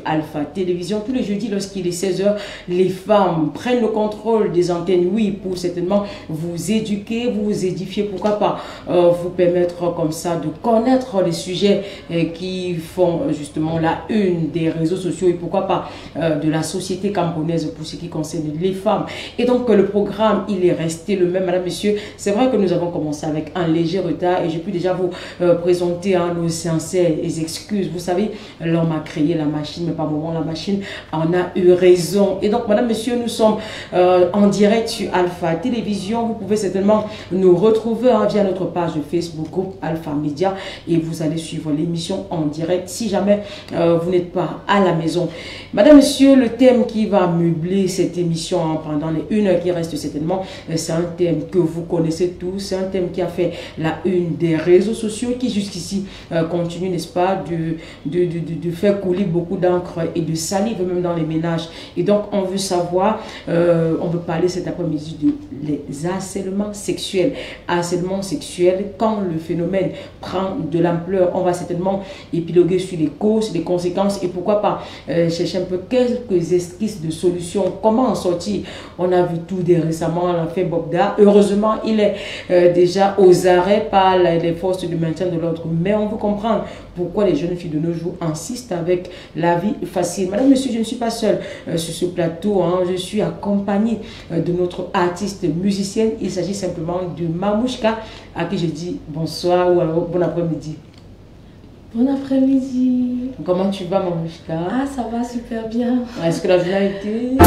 Alpha Télévision. Tous les jeudis, lorsqu'il est 16h, les femmes prennent le contrôle des antennes, oui, pour certainement vous éduquer, vous édifier, pourquoi pas vous permettre comme ça de connaître les sujets qui font justement la une des réseaux sociaux et pourquoi pas de la société camerounaise pour ce qui concerne les femmes. Et donc le programme, il est resté le même, madame, monsieur. C'est vrai que nous avons commencé avec un léger retard et j'ai pu déjà vous présenter nos sincères excuses. Vous savez, l'homme a créé la machine, mais par moment la machine en a eu raison. Et donc, madame, monsieur, nous sommes en direct sur Alpha Télévision. Vous pouvez certainement nous retrouver via notre page de Facebook, groupe Alpha Média, et vous allez suivre l'émission en direct si jamais vous n'êtes pas à la maison. Madame, monsieur, le thème qui va meubler cette émission pendant les 1 heure qui reste certainement, c'est un thème que vous connaissez tous. C'est un thème qui a fait la une des réseaux sociaux, qui jusqu'ici continue, n'est-ce pas, de faire couler beaucoup d'encre et de salive même dans les ménages. Et donc, on veut savoir, on veut parler cet après-midi de les harcèlements sexuels. Harcèlement sexuel, quand le phénomène prend de l'ampleur, on va certainement épiloguer sur les causes, les conséquences et pourquoi pas chercher un peu quelques esquisses de solutions. Comment en sortir? On a vu tout dès récemment, on a fait Bogda. Heureusement, il est déjà aux arrêts par les forces de maintien de l'ordre. Mais on veut comprendre pourquoi les jeunes filles de nos jours insistent avec la vie facile. Madame, monsieur, je ne suis pas seule sur ce plateau. Je suis accompagnée de notre artiste musicienne. Il s'agit simplement de Mamouchka, à qui je dis bonsoir ou alors bon après-midi. Bon après-midi. Comment tu vas, Mamouchka? Ah, ça va super bien. Est-ce que la journée a été?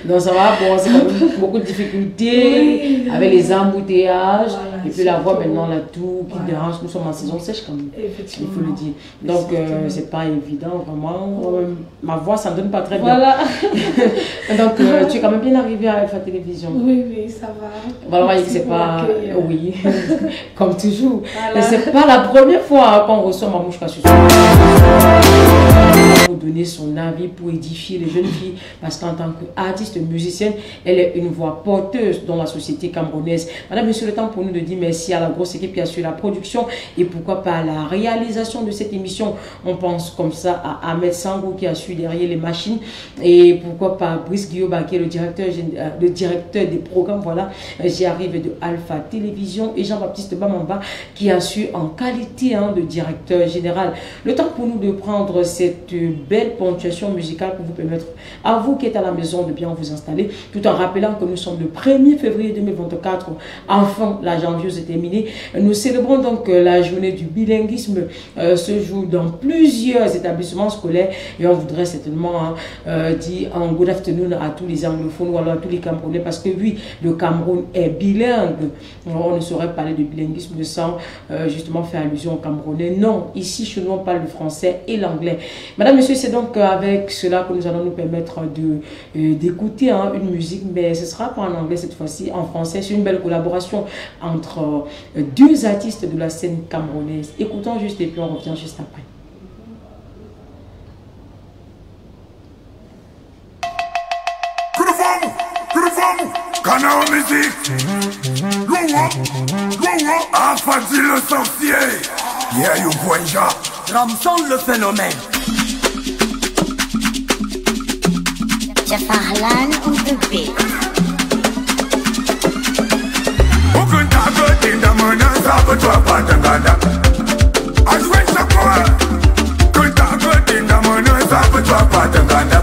Donc ça va, bon, c'est beaucoup de difficultés, oui, avec les embouteillages, voilà, et puis la voix maintenant, là, tout qui dérange. Nous sommes en saison sèche quand même, il faut le dire. Donc c'est pas évident, vraiment. Ma voix, ça ne donne pas très bien. Voilà. Donc tu es quand même bien arrivé à Alpha Télévision. Oui, oui, ça va. Voilà, c'est pas... Oui, comme toujours. Voilà. C'est pas la première fois qu'on reçoit Mamouchka sur pour donner son avis, pour édifier les jeunes filles, parce qu'en tant qu'artiste musicienne, elle est une voix porteuse dans la société camerounaise. Madame, monsieur, le temps pour nous de dire merci à la grosse équipe qui a su la production et pourquoi pas la réalisation de cette émission. On pense comme ça à Ahmed Sango qui a su derrière les machines et pourquoi pas Brice Guillaume qui est le directeur des programmes. Voilà, j'y arrive de Alpha Télévision et Jean-Baptiste Bamamba qui a su en qualité de directeur général. Le temps pour nous de prendre cette belle ponctuation musicale pour vous permettre à vous qui êtes à la maison de bien vous installer, tout en rappelant que nous sommes le 1er février 2024. Enfin, la janvier est terminée. Nous célébrons donc la journée du bilinguisme ce jour dans plusieurs établissements scolaires et on voudrait certainement dire un good afternoon à tous les anglophones ou alors à tous les Camerounais parce que oui, le Cameroun est bilingue. On ne saurait parler de bilinguisme sans justement faire allusion aux Camerounais. Non, ici chez nous on parle le français et l'anglais. Madame, monsieur, c'est donc avec cela que nous allons nous permettre d'écouter une musique, mais ce sera pas en anglais cette fois-ci, en français. C'est une belle collaboration entre deux artistes de la scène camerounaise. Écoutons juste et puis on revient juste après. Canal musique, Afadi le sorcier, yeah you voyage, Ramson le phénomène. Jafarlan on the beat. Aucun tableau d'indamana, ça peut toi pas t'enganda. A jouer chaque fois, aucun tableau d'indamana, ça peut toi pas t'enganda.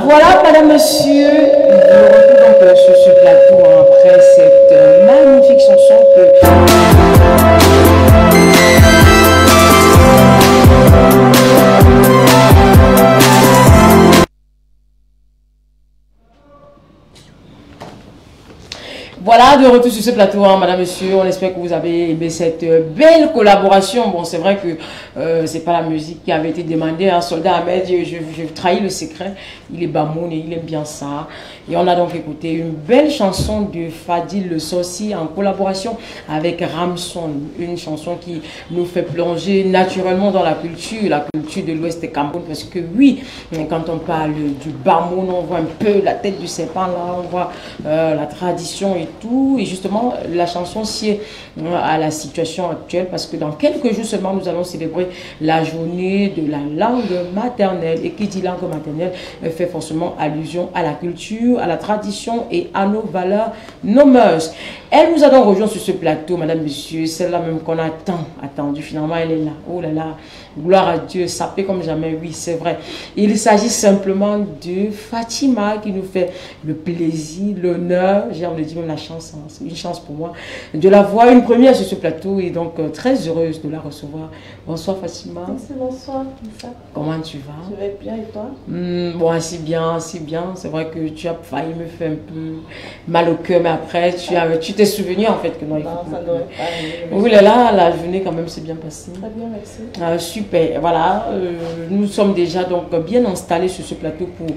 Voilà, madame, monsieur, de retour donc sur ce plateau après cette magnifique chanson que... Voilà, de retour sur ce plateau, hein, madame, monsieur. On espère que vous avez aimé cette belle collaboration. Bon, c'est vrai que c'est pas la musique qui avait été demandée. Un soldat Ahmed, je trahis le secret. Il est bamoun et il aime bien ça. Et on a donc écouté une belle chanson de Fadil Le Sorcier en collaboration avec Ramson. Une chanson qui nous fait plonger naturellement dans la culture de l'Ouest Cameroun. Parce que oui, quand on parle du bamoun, on voit un peu la tête du serpent là, on voit la tradition et tout, et justement la chanson sied à la situation actuelle parce que dans quelques jours seulement nous allons célébrer la journée de la langue maternelle, et qui dit langue maternelle fait forcément allusion à la culture, à la tradition et à nos valeurs, nos mœurs. Elle nous a donc rejoint sur ce plateau, madame, monsieur, celle-là même qu'on a tant attendu, finalement elle est là. Oh là là, gloire à Dieu, sapée comme jamais, oui c'est vrai. Il s'agit simplement de Fatima qui nous fait le plaisir, l'honneur, j'ai envie de dire même la chance, hein, c'est une chance pour moi de la voir une première sur ce plateau, et donc très heureuse de la recevoir. Bonsoir Fatima. Bonsoir. Comment tu vas? Je vais bien, et toi? Bon, si bien. C'est vrai que tu as failli me faire un peu mal au cœur, mais après tu t'es souvenu en fait que non, il faut ça devrait pas arriver. Oui là, la journée quand même s'est bien passée. Très bien, merci. Super, voilà, nous sommes déjà donc bien installés sur ce plateau pour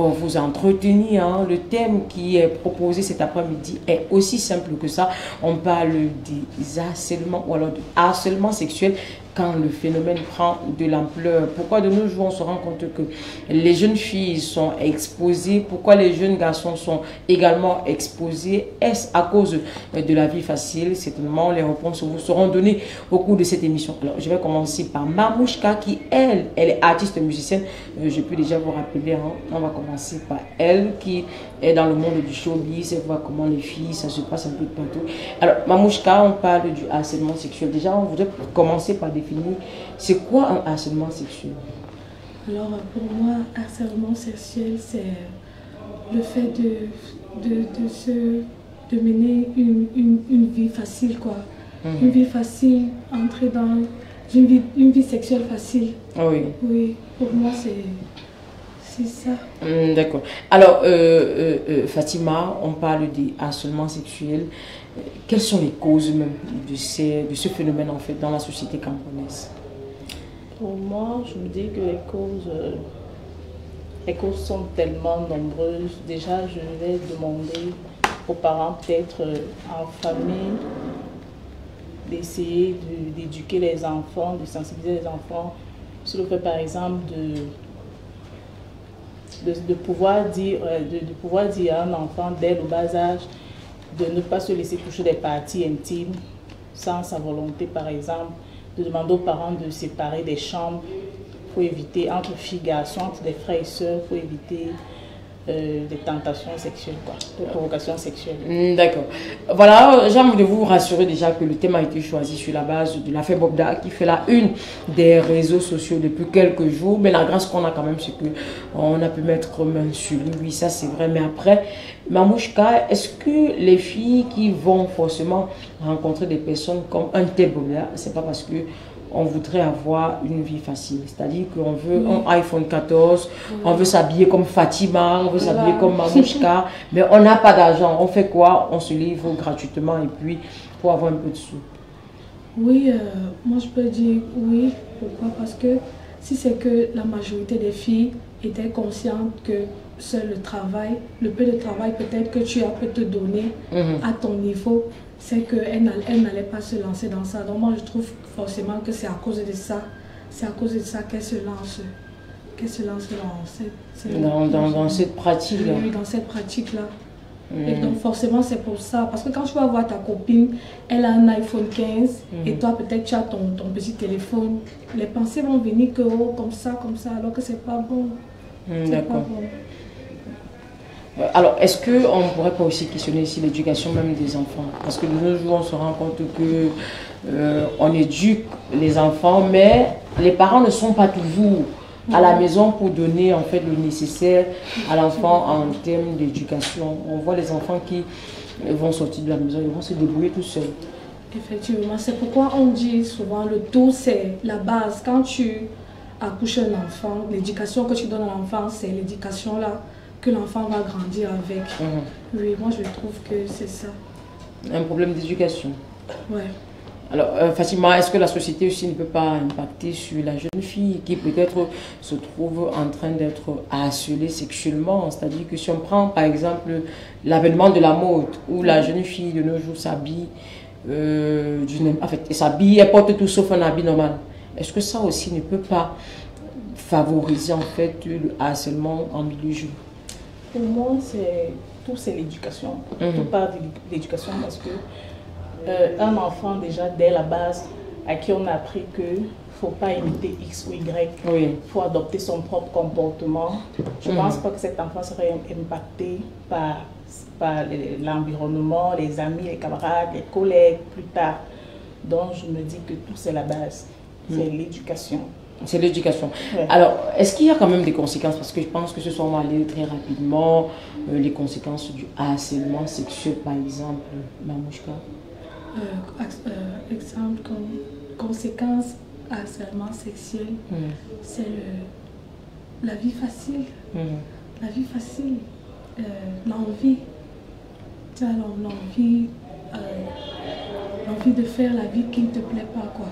vous entretenir, hein. Le thème qui est proposé cet après-midi est aussi simple que ça. On parle des harcèlements ou alors de harcèlement sexuel quand le phénomène prend de l'ampleur? Pourquoi de nos jours on se rend compte que les jeunes filles sont exposées? Pourquoi les jeunes garçons sont également exposés? Est-ce à cause de la vie facile? Certainement, les réponses vous seront données au cours de cette émission. Alors, je vais commencer par Mamouchka qui, elle est artiste musicienne. Je peux déjà vous rappeler, hein, on va commencer par elle qui est dans le monde du showbiz. Elle voit comment les filles, ça se passe un peu de partout. Alors, Mamouchka, on parle du harcèlement sexuel. Déjà, on voudrait commencer par définir c'est quoi un harcèlement sexuel. Alors, pour moi, harcèlement sexuel, c'est le fait de mener une vie facile, quoi. Une vie facile, entrer dans une vie sexuelle facile. Ah oui. Oui, pour moi, c'est ça. D'accord. Alors, Fatima, on parle du harcèlement sexuel. Quelles sont les causes même de ce phénomène en fait dans la société camerounaise? Pour moi, je me dis que les causes sont tellement nombreuses. Déjà, je vais demander aux parents, peut-être en famille, d'essayer d'éduquer les enfants, de sensibiliser les enfants sur le fait, par exemple, de pouvoir dire à un enfant dès le bas âge de ne pas se laisser toucher des parties intimes sans sa volonté, par exemple, de demander aux parents de séparer des chambres. Il faut éviter, entre filles et garçons, entre des frères et sœurs, il faut éviter des tentations sexuelles, quoi, des provocations sexuelles. D'accord. Voilà, j'ai envie de vous rassurer déjà que le thème a été choisi sur la base de l'affaire Bobda qui fait la une des réseaux sociaux depuis quelques jours. Mais la grâce qu'on a quand même, c'est qu'on a pu mettre main sur lui. Oui, ça c'est vrai. Mais après, Mamouchka, est-ce que les filles qui vont forcément rencontrer des personnes comme un tel Bobda, c'est pas parce que on voudrait avoir une vie facile, c'est-à-dire qu'on veut un iPhone 14, on veut s'habiller comme Fatima, on veut s'habiller comme Mamouchka, mais on n'a pas d'argent. On fait quoi? On se livre gratuitement et puis pour avoir un peu de sous. Oui, moi je peux dire oui. Pourquoi? Parce que si c'est que la majorité des filles étaient conscientes que seul le travail, le peu de travail peut-être que tu as peut te donner à ton niveau, c'est qu'elle n'allait pas se lancer dans ça. Donc moi je trouve forcément que c'est à cause de ça. C'est à cause de ça qu'elle se lance dans cette pratique-là. Oui, dans cette pratique-là. Et donc forcément c'est pour ça. Parce que quand tu vas voir ta copine, elle a un iPhone 15 et toi peut-être tu as ton petit téléphone. Les pensées vont venir que oh, comme ça, alors que c'est pas bon. D'accord. Alors, est-ce qu'on ne pourrait pas aussi questionner ici l'éducation même des enfants? Parce que de nos jours, on se rend compte que on éduque les enfants, mais les parents ne sont pas toujours à la maison pour donner en fait le nécessaire à l'enfant en termes d'éducation. On voit les enfants qui vont sortir de la maison, ils vont se débrouiller tout seuls. Effectivement, c'est pourquoi on dit souvent le dos c'est la base. Quand tu accouches un enfant, l'éducation que tu donnes à l'enfant, c'est l'éducation là que l'enfant va grandir avec. Oui, moi je trouve que c'est ça. Un problème d'éducation. Ouais. Alors, Fatima, est-ce que la société aussi ne peut pas impacter sur la jeune fille qui peut-être se trouve en train d'être harcelée sexuellement? C'est-à-dire que si on prend par exemple l'avènement de la mode, où la jeune fille de nos jours s'habille, en fait, elle s'habille, elle porte tout sauf un habit normal. Est-ce que ça aussi ne peut pas favoriser en fait le harcèlement en milieu jeune? Pour moi, c'est l'éducation. Tout part de l'éducation parce que un enfant, déjà, dès la base, à qui on a appris qu'il ne faut pas imiter X ou Y, il faut adopter son propre comportement. Je ne pense pas que cet enfant serait impacté par l'environnement, les amis, les camarades, les collègues plus tard. Donc, je me dis que tout, c'est la base. C'est l'éducation. C'est l'éducation. Ouais. Alors, est-ce qu'il y a quand même des conséquences? Parce que je pense que ce sont allés très rapidement, les conséquences du harcèlement sexuel, par exemple, Mamouchka. Exemple comme conséquence harcèlement sexuel, c'est la vie facile. La vie facile, l'envie. Tu as l'envie de faire la vie qui ne te plaît pas, quoi.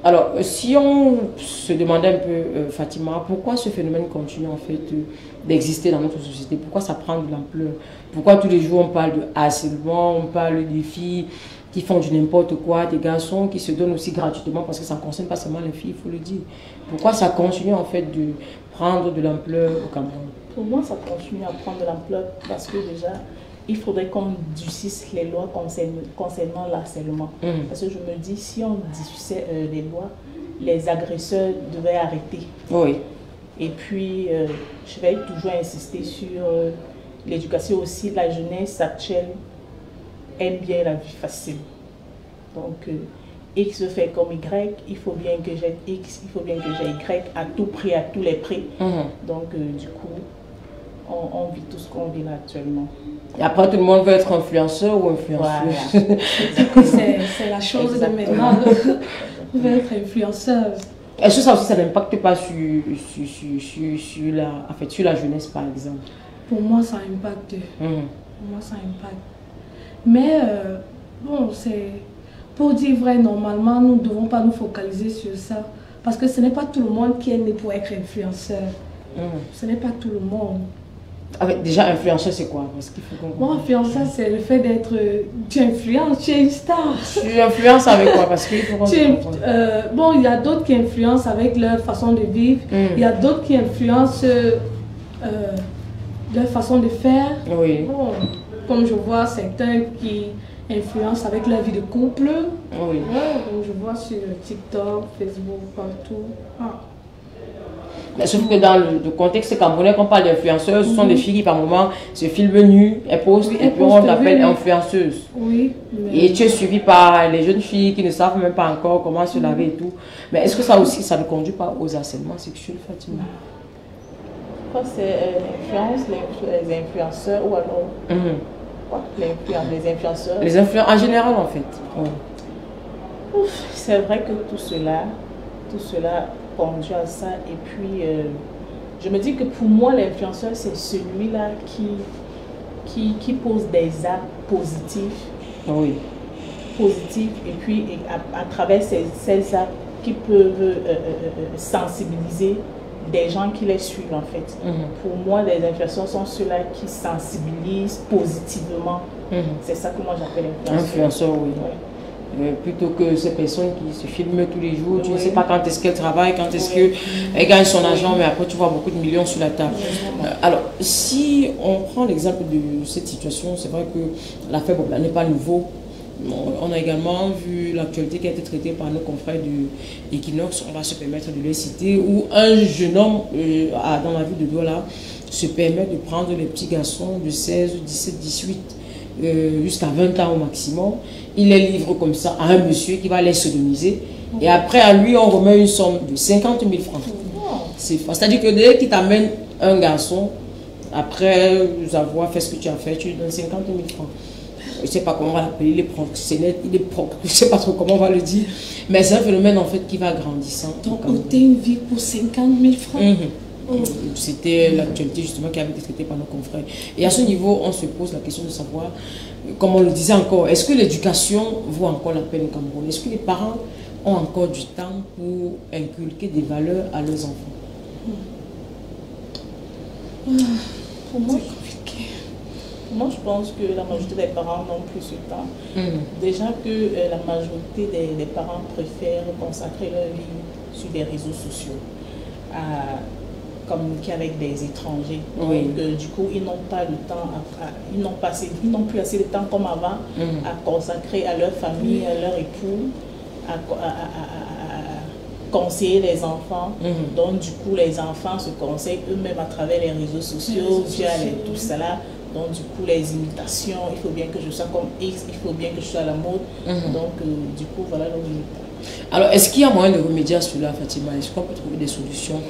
Alors, si on se demandait un peu, Fatima, pourquoi ce phénomène continue en fait d'exister dans notre société? Pourquoi ça prend de l'ampleur? Pourquoi tous les jours on parle de harcèlement, on parle des filles qui font du n'importe quoi, des garçons qui se donnent aussi gratuitement parce que ça ne concerne pas seulement les filles, il faut le dire. Pourquoi ça continue en fait de prendre de l'ampleur au Cameroun? Pour moi, ça continue à prendre de l'ampleur parce que déjà, il faudrait qu'on durcisse les lois concernant l'harcèlement. Parce que je me dis, si on durcissait les lois, les agresseurs devaient arrêter. Oui. Et puis, je vais toujours insister sur l'éducation aussi. La jeunesse actuelle aime bien la vie facile. Donc, X veut faire comme Y, il faut bien que j'ai X, il faut bien que j'ai Y, à tout prix, à tous les prix. Donc, du coup, on vit tout ce qu'on vit là actuellement. Et après, tout le monde veut être influenceur ou influenceuse. Voilà. C'est la chose de maintenant. On veut être influenceur. Est-ce que ça aussi, ça n'impacte pas sur la jeunesse, par exemple? Pour moi, ça impacte. Pour moi, ça impacte. Mais, bon, c'est... Pour dire vrai, normalement, nous ne devons pas nous focaliser sur ça. Parce que ce n'est pas tout le monde qui est né pour être influenceur. Ce n'est pas tout le monde. Déjà, influenceur, c'est quoi? Parce qu'il faut qu'on... Moi, influenceur, c'est le fait d'être... Tu influences, tu es une star. Tu influences avec quoi? Parce qu'il faut qu'on... Bon, il y a d'autres qui influencent avec leur façon de vivre. Il y a d'autres qui influencent leur façon de faire. Oui. Bon, comme je vois certains qui influencent avec leur vie de couple. Oui. Ouais, donc je vois sur TikTok, Facebook, partout. Mais sauf que dans le contexte camerounais, quand on parle d'influenceuses, ce sont des filles qui par moment se filment nues, elles postent, et puis on l'appelle influenceuse. Oui. Mais... Et tu es suivi par les jeunes filles qui ne savent même pas encore comment se laver et tout. Mais est-ce que ça aussi, ça ne conduit pas aux harcèlements sexuels, Fatima? Quoi, c'est l'influence, les influenceurs ou alors quoi, les influenceurs? Les influenceurs en général en fait. C'est vrai que tout cela conduit à ça. Et puis, je me dis que pour moi, l'influenceur, c'est celui-là qui pose des actes positifs. Oui. Positifs. Et puis, à travers ces actes qui peuvent sensibiliser des gens qui les suivent, en fait. Pour moi, les influenceurs sont ceux-là qui sensibilisent positivement. C'est ça que moi, j'appelle influenceur. Influenceur, oui. Plutôt que ces personnes qui se filment tous les jours, tu ne sais pas quand est-ce qu'elle travaille, quand est-ce qu'elle gagne son argent, mais après tu vois beaucoup de millions sur la table. Alors, si on prend l'exemple de cette situation, c'est vrai que l'affaire n'est pas nouveau. On a également vu l'actualité qui a été traitée par nos confrères de Equinox, on va se permettre de les citer, où un jeune homme dans la ville de Douala se permet de prendre les petits garçons de 16, 17, 18 jusqu'à 20 ans au maximum. Il les livre comme ça à un monsieur qui va les sodomiser. Et après, à lui, on remet une somme de 50 000 francs. C'est-à-dire que dès qu'il t'amène un garçon, après avoir fait ce que tu as fait, tu lui donnes 50 000 francs. Je ne sais pas comment on va l'appeler, il est proxénète, je ne sais pas trop comment on va le dire. Mais c'est un phénomène en fait qui va grandissant. Donc, ôter une vie pour 50 000 francs. C'était l'actualité justement qui avait été traitée par nos confrères. Et à ce niveau, on se pose la question de savoir, comme on le disait encore, est-ce que l'éducation vaut encore la peine au Cameroun? Est-ce que les parents ont encore du temps pour inculquer des valeurs à leurs enfants? Pour moi, c'est compliqué. Moi, je pense que la majorité des parents n'ont plus ce temps. Déjà que la majorité des parents préfèrent consacrer leur vie sur des réseaux sociaux, à communiquer avec des étrangers. Donc, du coup, ils n'ont pas le temps, ils n'ont plus assez de temps comme avant à consacrer à leur famille, à leur époux, à conseiller les enfants. Donc, du coup, les enfants se conseillent eux-mêmes à travers les réseaux sociaux, via tout cela. Donc, du coup, les imitations, il faut bien que je sois comme X, il faut bien que je sois à la mode. Donc, du coup, voilà le résultat. Alors, est-ce qu'il y a moyen de remédier à cela, Fatima? Est-ce qu'on peut trouver des solutions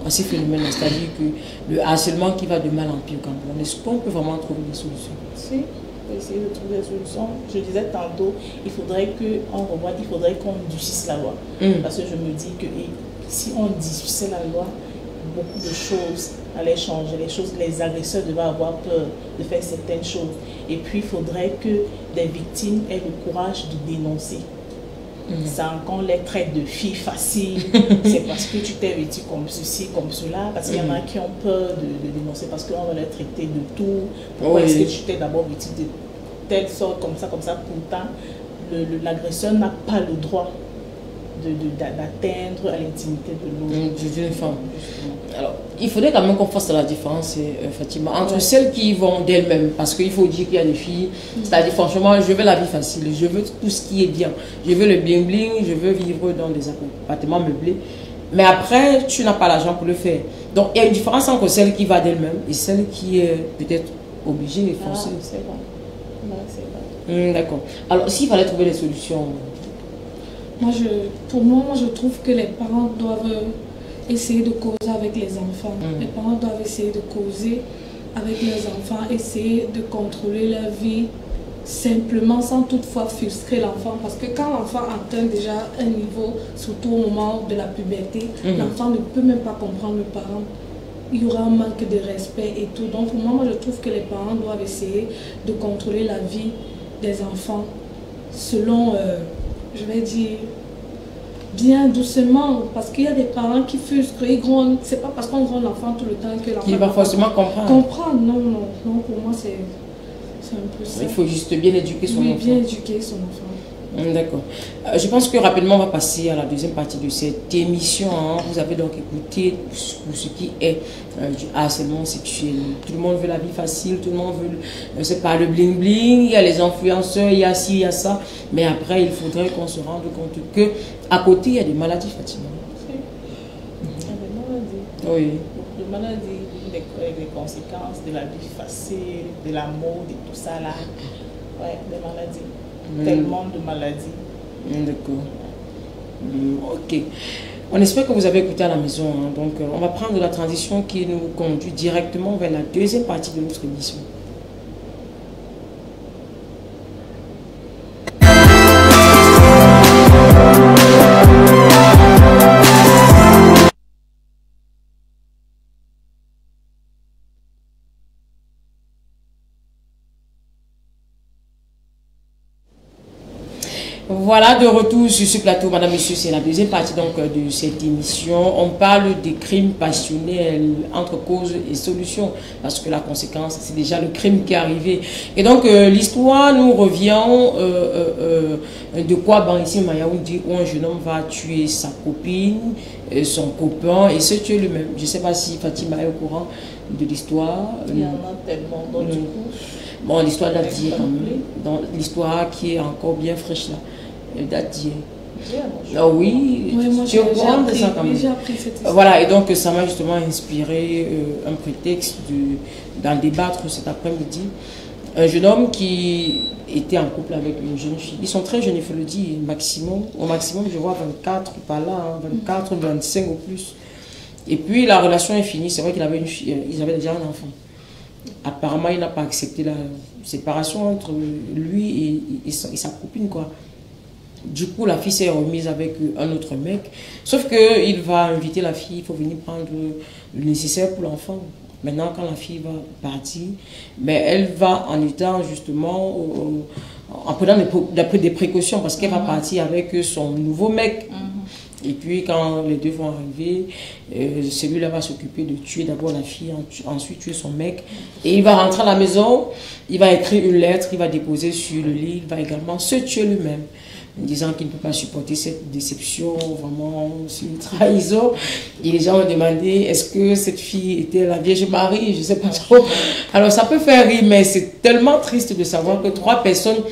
à ces phénomènes? C'est-à-dire que le harcèlement qui va de mal en pire au Cameroun, est-ce qu'on peut vraiment trouver des solutions? Si, on peut essayer de trouver des solutions. Je disais tantôt, il faudrait qu'on durcisse la loi. Parce que je me dis que si on durcissait la loi, beaucoup de choses allaient changer. Les agresseurs devaient avoir peur de faire certaines choses. Et puis, il faudrait que des victimes aient le courage de dénoncer. Ça encore les traite de filles faciles. C'est parce que tu t'es vêtue comme ceci, comme cela. Parce qu'il y en a qui ont peur de dénoncer parce qu'on va les traiter de tout. Pourquoi est-ce que tu t'es d'abord vêtue telle sorte, comme ça, pourtant, l'agresseur n'a pas le droit d'atteindre à l'intimité de l'autre. D'une femme. Alors, il faudrait quand même qu'on fasse la différence, Fatima, entre celles qui vont d'elles-mêmes, parce qu'il faut dire qu'il y a des filles, c'est-à-dire franchement, je veux la vie facile, je veux tout ce qui est bien, je veux le bling-bling, je veux vivre dans des appartements meublés, mais après, tu n'as pas l'argent pour le faire. Donc, il y a une différence entre celle qui va d'elle-même et celle qui est peut-être obligée et forcée. C'est vrai. C'est vrai. D'accord. Alors, s'il fallait trouver des solutions... Pour moi, je trouve que les parents doivent essayer de causer avec les enfants. Les parents doivent essayer de causer avec leurs enfants, essayer de contrôler leur vie simplement sans toutefois frustrer l'enfant. Parce que quand l'enfant atteint déjà un niveau, surtout au moment de la puberté, l'enfant ne peut même pas comprendre le parent. Il y aura un manque de respect et tout. Donc pour moi, je trouve que les parents doivent essayer de contrôler la vie des enfants selon... je vais dire, bien doucement, parce qu'il y a des parents qui frustrent, ils grondent. C'est pas parce qu'on gronde l'enfant tout le temps que l'enfant... Il va forcément comprendre. Comprendre, non, pour moi c'est un peu ça. Il faut juste bien éduquer son enfant. Bien éduquer son enfant. D'accord. Je pense que rapidement on va passer à la deuxième partie de cette émission. Vous avez donc écouté pour ce qui est du harcèlement sexuel. Tout le monde veut la vie facile, tout le monde veut, c'est pas le bling bling, il y a les influenceurs, il y a ci, il y a ça. Mais après, il faudrait qu'on se rende compte que à côté, il y a des maladies, Fatima. Il y a des maladies. Oui. Des maladies, les conséquences de la vie facile, de la mode et tout ça là. Ouais, des maladies. Tellement de maladies. D'accord. Ok. On espère que vous avez écouté à la maison. Donc, on va prendre la transition qui nous conduit directement vers la deuxième partie de notre émission. Voilà, de retour sur ce plateau, madame, monsieur, c'est la deuxième partie donc de cette émission. On parle des crimes passionnels entre causes et solutions, parce que la conséquence, c'est déjà le crime qui est arrivé. Et donc, l'histoire nous revient de quoi, ici, Mayaoudi, où un jeune homme va tuer sa copine, son copain, et se tuer lui-même. Je ne sais pas si Fatima est au courant de l'histoire. Il y en a tellement, donc du coup... Bon, l'histoire date d'hier quand même. Dans l'histoire qui est encore bien fraîche là. Date d'hier. Ah oui, tu es au courant de ça quand même. Voilà, et donc ça m'a justement inspiré un prétexte d'en débattre cet après-midi. Un jeune homme qui était en couple avec une jeune fille. Ils sont très jeunes, il faut le dire, maximum. Au maximum, je vois 24 par là, 24, 25 ou plus. Et puis la relation est finie. C'est vrai qu'il avait une fille, ils avaient déjà un enfant. Apparemment, il n'a pas accepté la séparation entre lui et sa copine, quoi. Du coup, la fille s'est remise avec un autre mec. Sauf qu'il va inviter la fille, il faut venir prendre le nécessaire pour l'enfant. Maintenant, quand la fille va partir, mais elle va en étant justement, en prenant des précautions, parce qu'elle va partir avec son nouveau mec. Et puis, quand les deux vont arriver, celui-là va s'occuper de tuer d'abord la fille, ensuite tuer son mec. Et il va rentrer à la maison, il va écrire une lettre, il va déposer sur le lit, il va également se tuer lui-même, en disant qu'il ne peut pas supporter cette déception, vraiment, c'est une trahison. Et les gens ont demandé, est-ce que cette fille était la Vierge Marie? Je ne sais pas trop. Alors, ça peut faire rire, mais c'est tellement triste de savoir que 3 personnes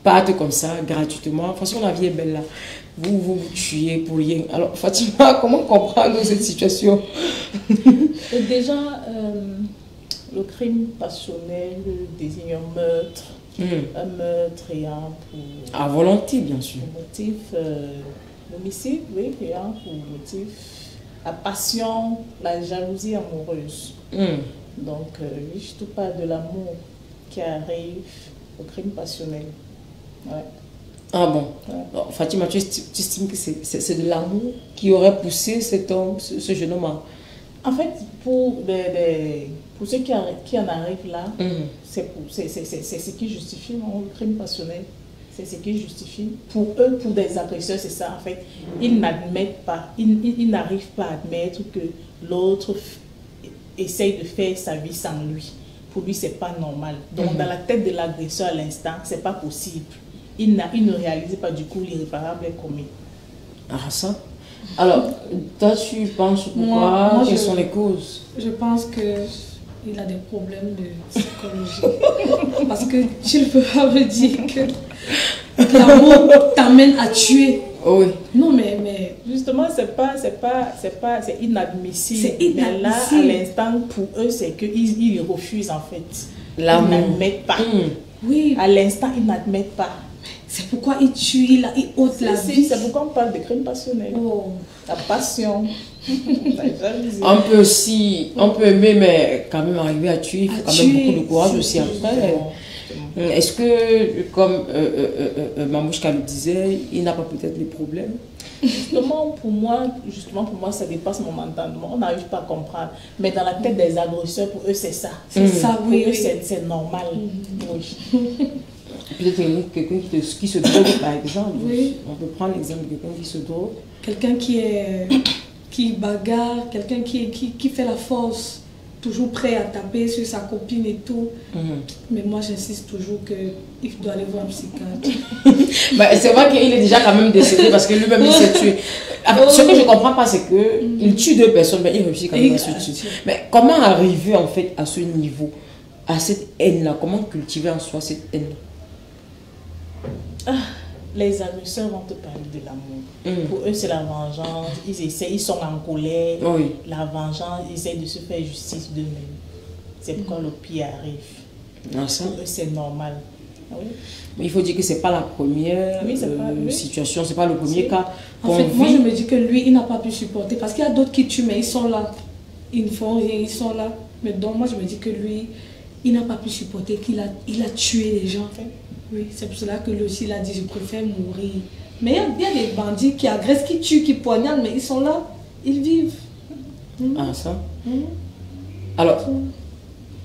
partent comme ça, gratuitement. De toute façon, la vie est belle là. Vous tuez pour rien. Alors, Fatima, comment comprendre cette situation? Déjà, le crime passionnel désigne un meurtre. Un meurtre ayant pour... À volonté, bien sûr. Motif, l'homicide, oui, ayant pour motif la passion, la jalousie amoureuse. Donc, je te parle de l'amour qui arrive au crime passionnel. Ouais. Ah bon? Ouais. Alors, Fatima, tu estimes que c'est de l'amour qui aurait poussé cet homme, ce jeune homme à... En fait, pour ceux qui en arrivent là, c'est ce qui justifie le crime passionnel. C'est ce qui justifie. Pour eux, pour des agresseurs, c'est ça en fait. Ils n'admettent pas, ils n'arrivent pas à admettre que l'autre essaye de faire sa vie sans lui. pour lui, c'est pas normal. Donc, dans la tête de l'agresseur à l'instant, c'est pas possible. Il ne réalise pas du coup l'irréparable est commis. Ah, ça. Alors, toi, tu penses pourquoi? Quelles sont les causes? Je pense qu'il a des problèmes de psychologie. Parce que tu ne peux pas me dire que l'amour t'amène à tuer. Oui. Non, mais justement, c'est inadmissible. C'est inadmissible. Mais là, à l'instant, pour eux, c'est qu'ils refusent en fait. L'amour. Ils n'admettent pas. oui, À l'instant, ils n'admettent pas. c'est pourquoi il tue, il ôte la vie. C'est pourquoi on parle de crime passionnel. Oh. La passion. On peut aimer, mais quand même arriver à tuer, il faut quand même beaucoup de courage aussi après. Est-ce que, comme Mamouchka le disait, il n'a pas peut-être les problèmes? Justement pour moi, ça dépasse mon entendement. On n'arrive pas à comprendre. Mais dans la tête des agresseurs, pour eux, c'est ça. C'est ça, Pour oui. eux, c'est normal. Oui. Peut-être quelqu'un qui se drogue, par exemple. Oui. On peut prendre l'exemple de quelqu'un qui se drogue. Quelqu'un qui bagarre, quelqu'un qui fait la force, toujours prêt à taper sur sa copine et tout. Mais moi, j'insiste toujours qu'il doit aller voir un psychiatre. Bah, c'est vrai qu'il est déjà quand même décédé parce que lui-même il s'est tué. Ce que je ne comprends pas, c'est qu'il tue deux personnes, mais il réussit quand même à se tuer. Mais comment arriver en fait à ce niveau, à cette haine-là? Comment cultiver en soi cette haine-là? Les agresseurs vont te parler de l'amour. Pour eux, c'est la vengeance. Ils sont en colère. Oui. La vengeance, ils essaient de se faire justice d'eux-mêmes. C'est pourquoi le pire arrive. Ah, ça. Pour eux, c'est normal. Oui. Mais il faut dire que ce n'est pas la première situation, ce n'est pas le premier cas. En fait, moi, je me dis que lui, il n'a pas pu supporter. Parce qu'il y a d'autres qui tuent, mais ils sont là. Ils ne font rien, ils sont là. Mais donc, moi, je me dis que lui, il n'a pas pu supporter, qu'il a tué les gens. Oui, c'est pour cela que lui aussi, il a dit, je préfère mourir. Mais il y a des bandits qui agressent, qui tuent, qui poignardent, mais ils sont là, ils vivent. Ah, ça. Alors,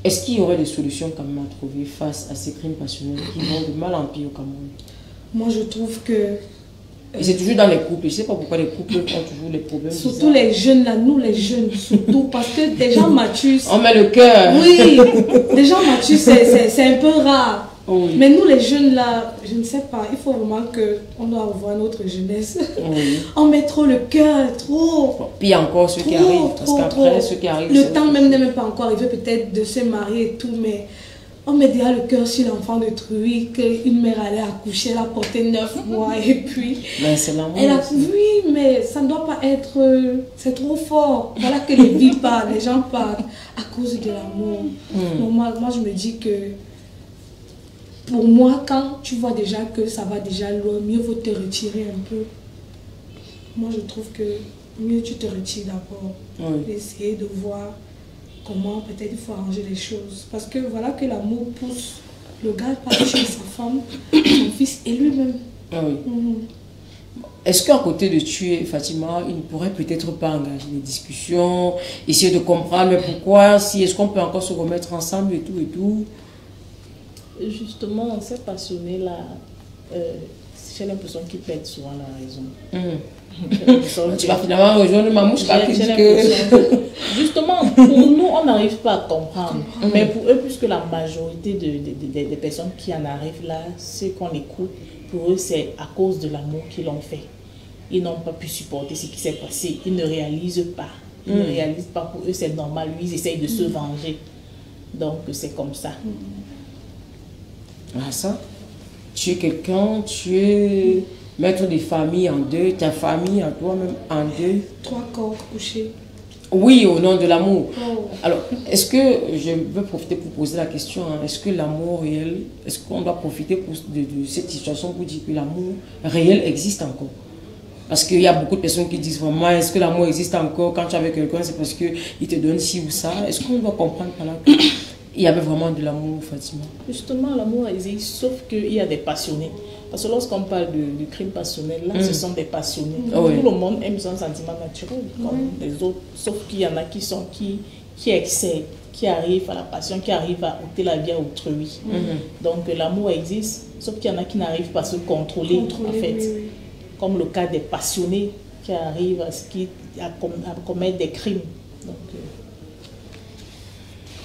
est-ce qu'il y aurait des solutions quand même à trouver face à ces crimes passionnels qui vont de mal en pire au Cameroun? Moi, je trouve que... Et c'est toujours dans les couples. Je ne sais pas pourquoi les couples ont toujours les problèmes. Surtout les jeunes, là, nous les jeunes, surtout, parce que des gens matures... On met le cœur. Oui, des gens matures, c'est un peu rare. Oui. Mais nous les jeunes là, je ne sais pas, il faut vraiment qu'on doit revoir notre jeunesse. Oui. On met trop le cœur, trop. Puis encore ceux qui arrivent, parce qu'après ceux qui arrivent... Le temps même n'est même pas encore arrivé peut-être de se marier et tout, mais on met déjà le cœur sur l'enfant d'autrui, qu'une mère allait accoucher, elle a porté 9 mois et puis... Mais c'est l'amour. Oui, mais ça ne doit pas être... c'est trop fort. Voilà que les vies partent, les gens partent à cause de l'amour. Donc moi, je me dis que... Pour moi, quand tu vois déjà que ça va déjà loin, mieux vaut te retirer un peu. Moi, je trouve que mieux tu te retires d'abord. Oui. Essayer de voir comment peut-être il faut arranger les choses. Parce que voilà que l'amour pousse le gars à tuer sa femme, son fils et lui-même. Oui. Est-ce qu'à côté de tuer Fatima, il ne pourrait peut-être pas engager des discussions, essayer de comprendre mais pourquoi, si est-ce qu'on peut encore se remettre ensemble et tout et tout? Justement, ces passionnés-là, j'ai l'impression qu'ils perdent souvent la raison. Tu vas finalement rejoindre Mamouchka qui dit que... Justement, pour nous, on n'arrive pas à comprendre. Mais pour eux, puisque la majorité des personnes qui en arrivent là, ceux qu'on écoute, pour eux, c'est à cause de l'amour qu'ils l'ont fait. Ils n'ont pas pu supporter ce qui s'est passé. Ils ne réalisent pas. Ils ne réalisent pas. Pour eux, c'est normal. Lui, ils essayent de se venger. Donc, c'est comme ça. Ah, ça, tu es quelqu'un, tu es mettre des familles en deuil, ta famille à toi-même en deuil. 3 corps couchés. Oui, au nom de l'amour. Oh. Alors, est-ce que, je veux profiter pour poser la question, est-ce que l'amour réel, est-ce qu'on doit profiter de cette situation pour dire que l'amour réel existe encore? Parce qu'il y a beaucoup de personnes qui disent vraiment, est-ce que l'amour existe encore quand tu es avec quelqu'un, c'est parce qu'il te donne ci ou ça. Est-ce qu'on doit comprendre par là qu'il y avait vraiment de l'amour, Fatima? Justement, l'amour existe, sauf qu'il y a des passionnés. Parce que lorsqu'on parle de crime passionnel, là, ce sont des passionnés. Tout le monde aime son sentiment naturel, comme les autres. Sauf qu'il y en a qui excellent, qui arrivent à la passion, qui arrivent à ôter la vie à autrui. Donc l'amour existe, sauf qu'il y en a qui n'arrivent pas à se contrôler en fait. Oui. Comme le cas des passionnés qui arrivent à commettre des crimes. Donc,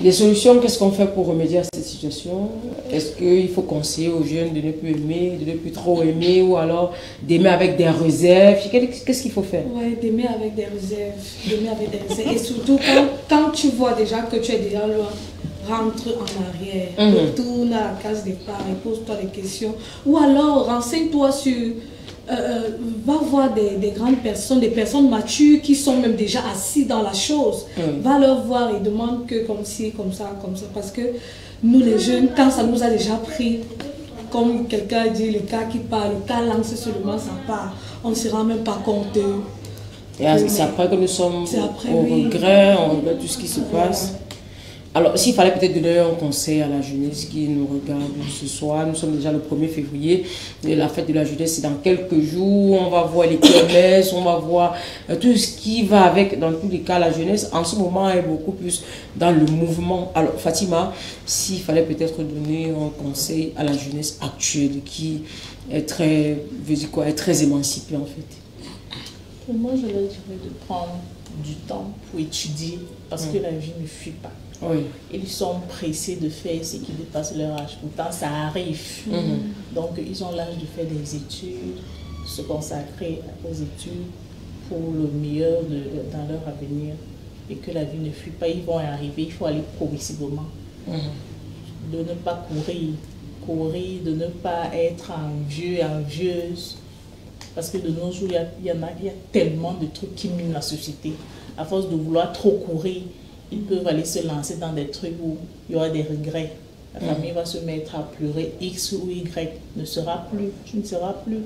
Les solutions, qu'est-ce qu'on fait pour remédier à cette situation? Est-ce qu'il faut conseiller aux jeunes de ne plus aimer, de ne plus trop aimer, ou alors d'aimer avec des réserves? Qu'est-ce qu'il faut faire? Oui, d'aimer avec des réserves. D'aimer avec des réserves. Et surtout, quand tu vois déjà que tu es déjà loin, rentre en arrière, retourne à la case départ et pose-toi des questions. Ou alors, renseigne-toi sur... va voir des grandes personnes, des personnes matures qui sont même déjà assis dans la chose. Va leur voir et demande que comme ci, comme ça, parce que nous les jeunes, quand ça nous a déjà pris, comme quelqu'un dit, le cas qui part, le cas lance seulement ça part, on ne se rend même pas compte. C'est après que nous sommes au regret, on regarde tout ce qui se passe. Alors, s'il fallait peut-être donner un conseil à la jeunesse qui nous regarde ce soir, nous sommes déjà le 1er février, et la fête de la jeunesse, c'est dans quelques jours, on va voir les kermesses, on va voir tout ce qui va avec, dans tous les cas, la jeunesse, en ce moment, est beaucoup plus dans le mouvement. Alors, Fatima, s'il fallait peut-être donner un conseil à la jeunesse actuelle, qui est très, est très émancipée, en fait. Moi, je leur dirais de prendre du temps pour étudier, parce que la vie ne fuit pas. Oui. Ils sont pressés de faire ce qui dépasse leur âge. Pourtant, ça arrive. Donc, ils ont l'âge de faire des études, se consacrer aux études pour le meilleur dans leur avenir. Et que la vie ne fuit pas. Ils vont y arriver. Il faut aller progressivement. De ne pas courir, de ne pas être envieux et envieuse. Parce que de nos jours, il y a tellement de trucs qui minent la société. À force de vouloir trop courir, ils peuvent aller se lancer dans des trucs où il y aura des regrets. La famille va se mettre à pleurer. X ou Y ne sera plus. Tu ne seras plus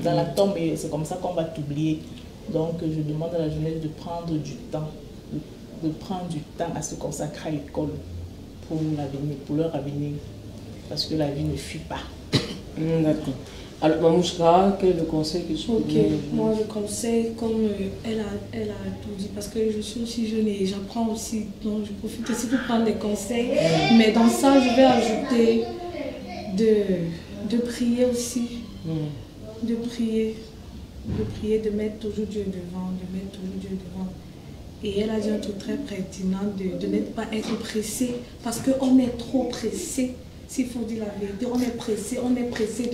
dans la tombe. Et c'est comme ça qu'on va t'oublier. Donc, je demande à la jeunesse de prendre du temps. De prendre du temps à se consacrer à l'école pour l'avenir, pour leur avenir. Parce que la vie ne fuit pas. D'accord. Alors, Mamouchka, quel est le conseil que tu peux donner? Moi, le conseil, comme elle a tout dit, parce que je suis aussi jeune et j'apprends aussi, donc je profite aussi pour prendre des conseils. Mais dans ça, je vais ajouter de prier aussi. De prier, de mettre toujours Dieu devant, Et elle a dit un truc très pertinent, de ne pas être pressé, parce qu'on est trop pressé, s'il faut dire la vérité, on est pressé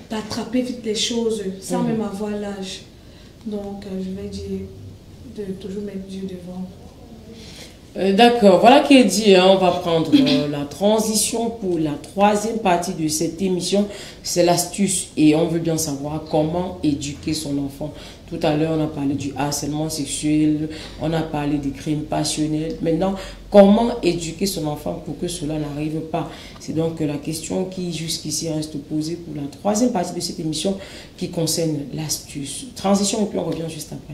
d'attraper vite les choses sans même avoir l'âge. Donc, je vais dire de toujours mettre Dieu devant. D'accord, voilà qui est dit, hein. On va prendre la transition pour la troisième partie de cette émission. C'est l'astuce et on veut bien savoir comment éduquer son enfant. Tout à l'heure, on a parlé du harcèlement sexuel, on a parlé des crimes passionnels. Maintenant, comment éduquer son enfant pour que cela n'arrive pas? C'est donc la question qui jusqu'ici reste posée pour la troisième partie de cette émission qui concerne l'astuce. Transition et puis on revient juste après.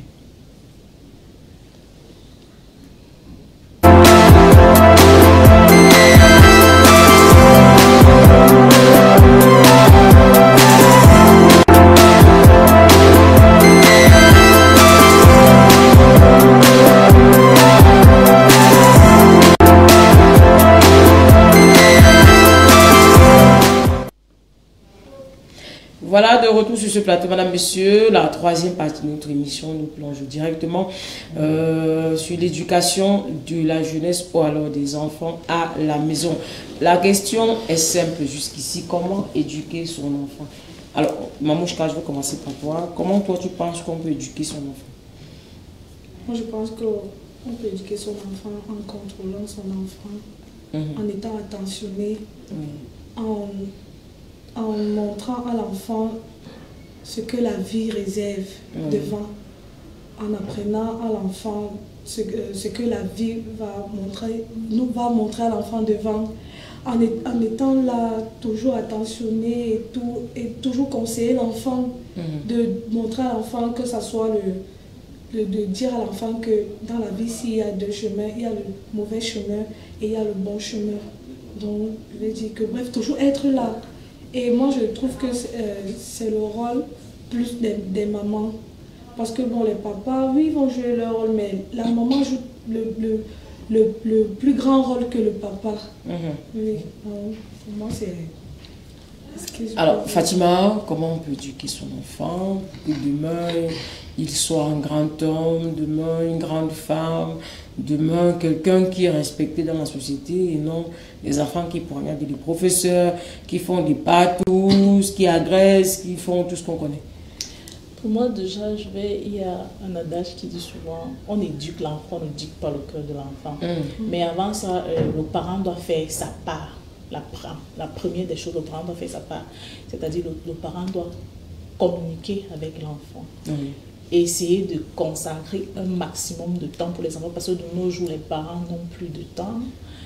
Voilà, de retour sur ce plateau, madame, monsieur, la troisième partie de notre émission, nous plonge directement sur l'éducation de la jeunesse ou alors des enfants à la maison. La question est simple jusqu'ici, comment éduquer son enfant? Alors, Mamouchka, je vais commencer par toi. Comment toi tu penses qu'on peut éduquer son enfant? Moi, je pense qu'on peut éduquer son enfant en contrôlant son enfant, en étant attentionné, en montrant à l'enfant ce que la vie réserve devant, en apprenant à l'enfant ce que la vie va montrer à l'enfant devant, en étant là, toujours attentionné et toujours conseiller l'enfant, de montrer à l'enfant que ça soit de dire à l'enfant que dans la vie, s'il y a deux chemins, il y a le mauvais chemin et il y a le bon chemin. Donc, je vais dire que bref, toujours être là. Et moi, je trouve que c'est le rôle plus des mamans. Parce que bon, les papas, oui, ils vont jouer leur rôle, mais la maman joue le plus grand rôle que le papa. Oui, pour moi, Alors, Fatima, comment on peut éduquer son enfant pour que demain, il soit un grand homme, demain, une grande femme, demain, quelqu'un qui est respecté dans la société et non des enfants qui poignardent des professeurs, qui font des patous, qui agressent, qui font tout ce qu'on connaît? Pour moi, déjà, il y a un adage qui dit souvent, on éduque l'enfant, on n'éduque pas le cœur de l'enfant. Mais avant ça, le parent doit faire sa part. La première des choses, le parent doit faire sa part. C'est-à-dire, le parent doit communiquer avec l'enfant. Essayer de consacrer un maximum de temps pour les enfants, parce que de nos jours, les parents n'ont plus de temps.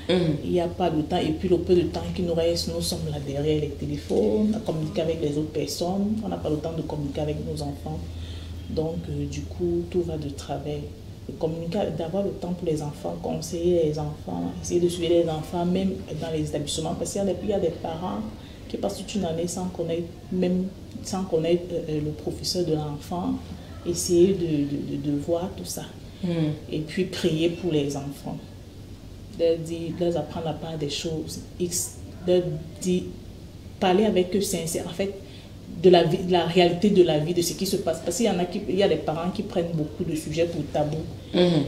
Il n'y a pas de temps, et puis le peu de temps qui nous reste, nous sommes là derrière les téléphones, à communiquer avec les autres personnes. On n'a pas le temps de communiquer avec nos enfants. Donc, du coup, tout va de travers. Communiquer, d'avoir le temps pour les enfants, conseiller les enfants, essayer de suivre les enfants, même dans les établissements, parce qu'il y a des parents qui passent toute une année sans connaître le professeur de l'enfant, essayer de voir tout ça. Et puis prier pour les enfants. Leur apprendre à parler des choses X, leur dire, parler avec eux sincèrement, en fait, de la réalité de la vie, de ce qui se passe. Parce qu'il y a des parents qui prennent beaucoup de sujets pour tabou,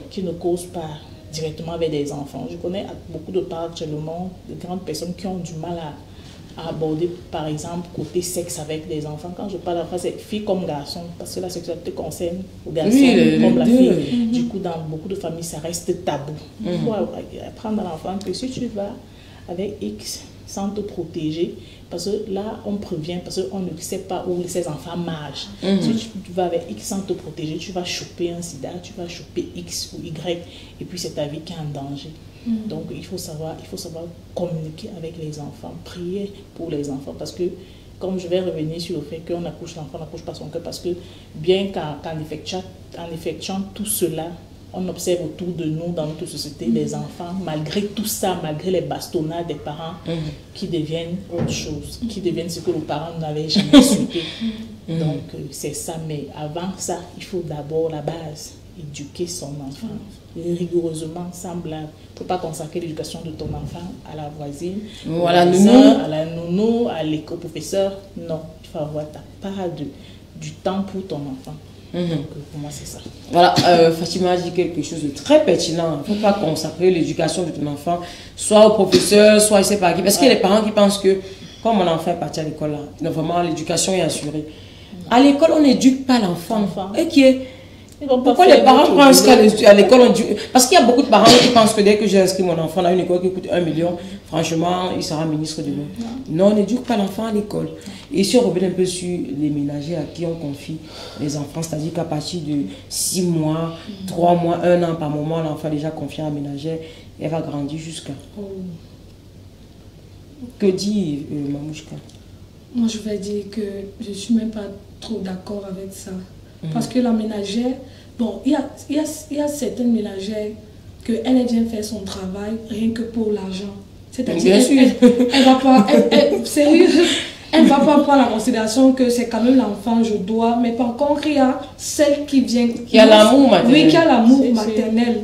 qui ne causent pas directement avec des enfants. Je connais beaucoup de parents actuellement, de grandes personnes qui ont du mal à aborder, par exemple, côté sexe avec les enfants. Quand je parle d'enfants, c'est fille comme garçon, parce que la sexualité concerne le garçon comme la fille. Du coup, dans beaucoup de familles, ça reste tabou. Il faut apprendre à l'enfant que si tu vas avec X sans te protéger, parce que là, on prévient, parce qu'on ne sait pas où ces enfants marchent. Si tu vas avec X sans te protéger, tu vas choper un sida, tu vas choper X ou Y, et puis c'est ta vie qui est en danger. Donc, il faut savoir communiquer avec les enfants, prier pour les enfants, parce que, comme je vais revenir sur le fait qu'on accouche l'enfant, on n'accouche pas son cœur, parce que bien qu'en effectuant tout cela, on observe autour de nous, dans notre société, les enfants, malgré tout ça, malgré les bastonnades des parents, qui deviennent autre chose, qui deviennent ce que les parents n'avaient jamais souhaité. Donc, c'est ça. Mais avant ça, il faut d'abord la base, éduquer son enfant, rigoureusement, sans blague. Il ne faut pas consacrer l'éducation de ton enfant à la voisine, à la nounou, à l'école professeur. Non, il faut avoir ta part du temps pour ton enfant. Donc, pour moi, c'est ça. Voilà, Fatima dit quelque chose de très pertinent. Il ne faut pas consacrer l'éducation de ton enfant, soit au professeur, soit je ne sais pas qui. Parce qu'il y a des parents qui pensent que, comme mon enfant est parti à l'école, là, vraiment, l'éducation est assurée. À l'école, on n'éduque pas l'enfant. Et qui est... Pourquoi les parents pensent qu'à l'école, parce qu'il y a beaucoup de parents qui pensent que dès que j'ai inscrit mon enfant dans une école qui coûte 1 million, franchement, il sera ministre demain. Non, on n'éduque pas l'enfant à l'école. Et si on revient un peu sur les ménagers à qui on confie les enfants, c'est-à-dire qu'à partir de 6 mois, 3 mois, 1 an par moment, l'enfant est déjà confié à un ménager, elle va grandir jusqu'à... Que dit Mamouchka? Moi, je vais dire que je ne suis même pas trop d'accord avec ça. Parce que la ménagère, bon, il y a certaines ménagères qu'elle vient faire son travail rien que pour l'argent. C'est-à-dire elle va pas, sérieux, elle va pas prendre en considération que c'est quand même l'enfant, je dois. Mais par contre, il y a celle qui vient... Qui a l'amour maternel. Oui, qui a l'amour maternel.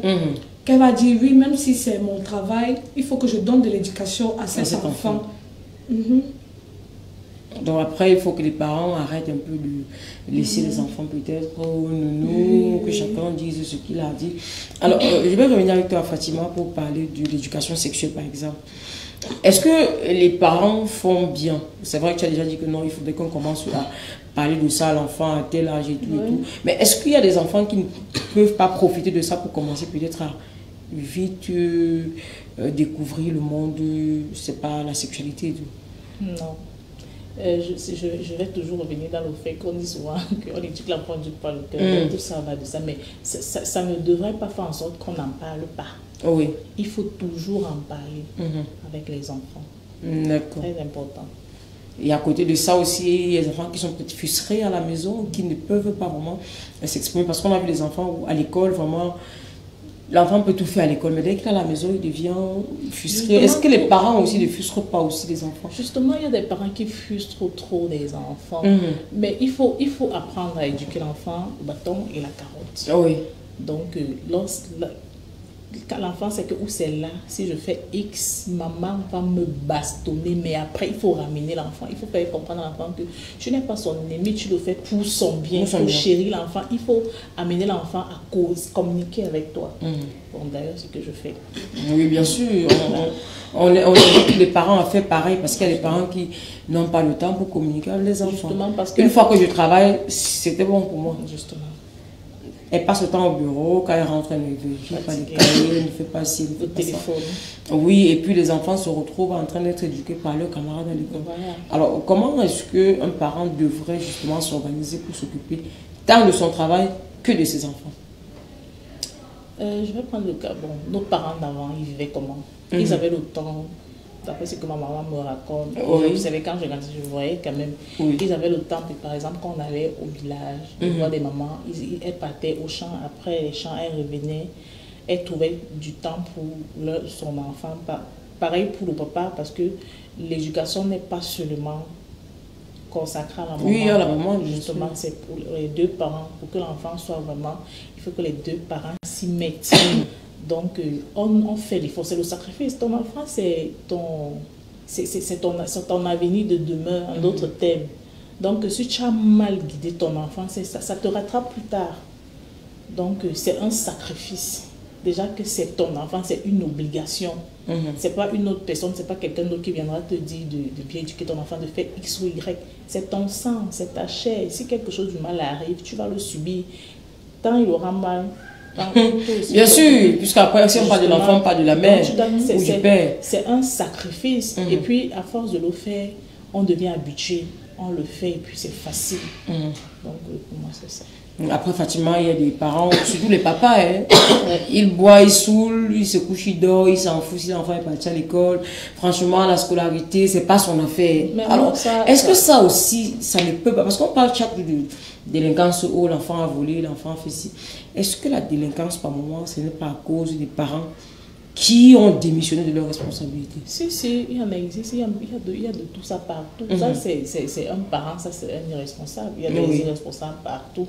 Qu'elle va dire, oui, même si c'est mon travail, il faut que je donne de l'éducation à cet enfant. Donc après, il faut que les parents arrêtent un peu de laisser les enfants peut-être au nounou, que chacun dise ce qu'il a dit. Alors, je vais revenir avec toi, Fatima, pour parler de l'éducation sexuelle, par exemple. Est-ce que les parents font bien? C'est vrai que tu as déjà dit que non, il faudrait qu'on commence à parler de ça à l'enfant à tel âge et tout, et tout. Mais est-ce qu'il y a des enfants qui ne peuvent pas profiter de ça pour commencer peut-être à vite découvrir le monde, c'est pas la sexualité et tout? Non. Je vais toujours revenir dans le fait qu'on dit souvent qu'on éduque l'enfant du pas le cœur, tout ça va de ça, mais ça ne devrait pas faire en sorte qu'on n'en parle pas. Oui. Il faut toujours en parler avec les enfants. D'accord. Très important. Et à côté de ça aussi, il y a des enfants qui sont peut-être frustrés à la maison, qui ne peuvent pas vraiment s'exprimer, parce qu'on a vu des enfants où à l'école, vraiment, l'enfant peut tout faire à l'école, mais dès qu'il est à la maison, il devient frustré. Est-ce que les parents aussi ne frustrent pas aussi les enfants? Justement, il y a des parents qui frustrent trop les enfants. Mais il faut apprendre à éduquer l'enfant au bâton et la carotte. Oui. Donc, quand l'enfant sait que où c'est là, si je fais X, maman va me bastonner, mais après il faut ramener l'enfant, il faut faire comprendre à l'enfant que tu n'es pas son ennemi, tu le fais pour son bien, pour chérir l'enfant, il faut amener l'enfant à cause, communiquer avec toi. Bon, d'ailleurs, c'est ce que je fais. Oui, bien sûr, on invite les parents à faire pareil, parce qu'il y a des parents qui n'ont pas le temps pour communiquer avec les enfants. Justement, parce que une fois que je travaille, c'était bon pour moi. Justement. Elle passe le temps au bureau, quand elle rentre, elle ne vérifie pas les cahiers, elle ne fait pas ci, elle ne fait pas téléphone. Ça. Oui, et puis les enfants se retrouvent en train d'être éduqués par leurs camarades à l'école. Voilà. Alors, comment est-ce qu'un parent devrait justement s'organiser pour s'occuper tant de son travail que de ses enfants? Je vais prendre le cas. Bon, nos parents d'avant, ils vivaient comment? Ils avaient le temps. D'après ce que ma maman me raconte, vous savez, quand je regardais, je voyais quand même, ils avaient le temps, par exemple, quand on allait au village, de voir des mamans, elles partaient au champ, après les champs, elles revenaient, elles trouvaient du temps pour son enfant. Pareil pour le papa, parce que l'éducation n'est pas seulement consacrée à la maman. Oui, à la maman, justement, c'est pour les deux parents, pour que l'enfant soit vraiment, il faut que les deux parents s'y mettent. Donc, on fait l'effort, c'est le sacrifice. Ton enfant, c'est ton avenir de demain, en d'autres termes. Donc, si tu as mal guidé ton enfant, ça te rattrape plus tard. Donc, c'est un sacrifice. Déjà que c'est ton enfant, c'est une obligation. C'est pas une autre personne, c'est pas quelqu'un d'autre qui viendra te dire de bien éduquer ton enfant, de faire X ou Y. C'est ton sang, c'est ta chair. Si quelque chose du mal arrive, tu vas le subir. Tant il aura mal. Bien sûr, puisqu'après, si on parle de l'enfant, pas de la mère ou du père. C'est un sacrifice. Et puis, à force de le faire, on devient habitué. On le fait et puis c'est facile. Donc, pour moi, c'est ça. Après, Fatima, il y a des parents, surtout les papas, ils boivent, ils saoulent, ils se couchent, ils dorment, ils s'en foutent si l'enfant est parti à l'école. Franchement, la scolarité, c'est pas son affaire. Mais alors, est-ce que ça aussi, ça ne peut pas, parce qu'on parle chaque jour de délinquance, oh, l'enfant a volé, l'enfant a fait ci. Est-ce que la délinquance, par moment, ce n'est pas à cause des parents qui ont démissionné de leurs responsabilités? Si, il y en existe, il y a de tout ça partout. Ça, c'est un parent, ça, c'est un irresponsable. Il y a des irresponsables partout.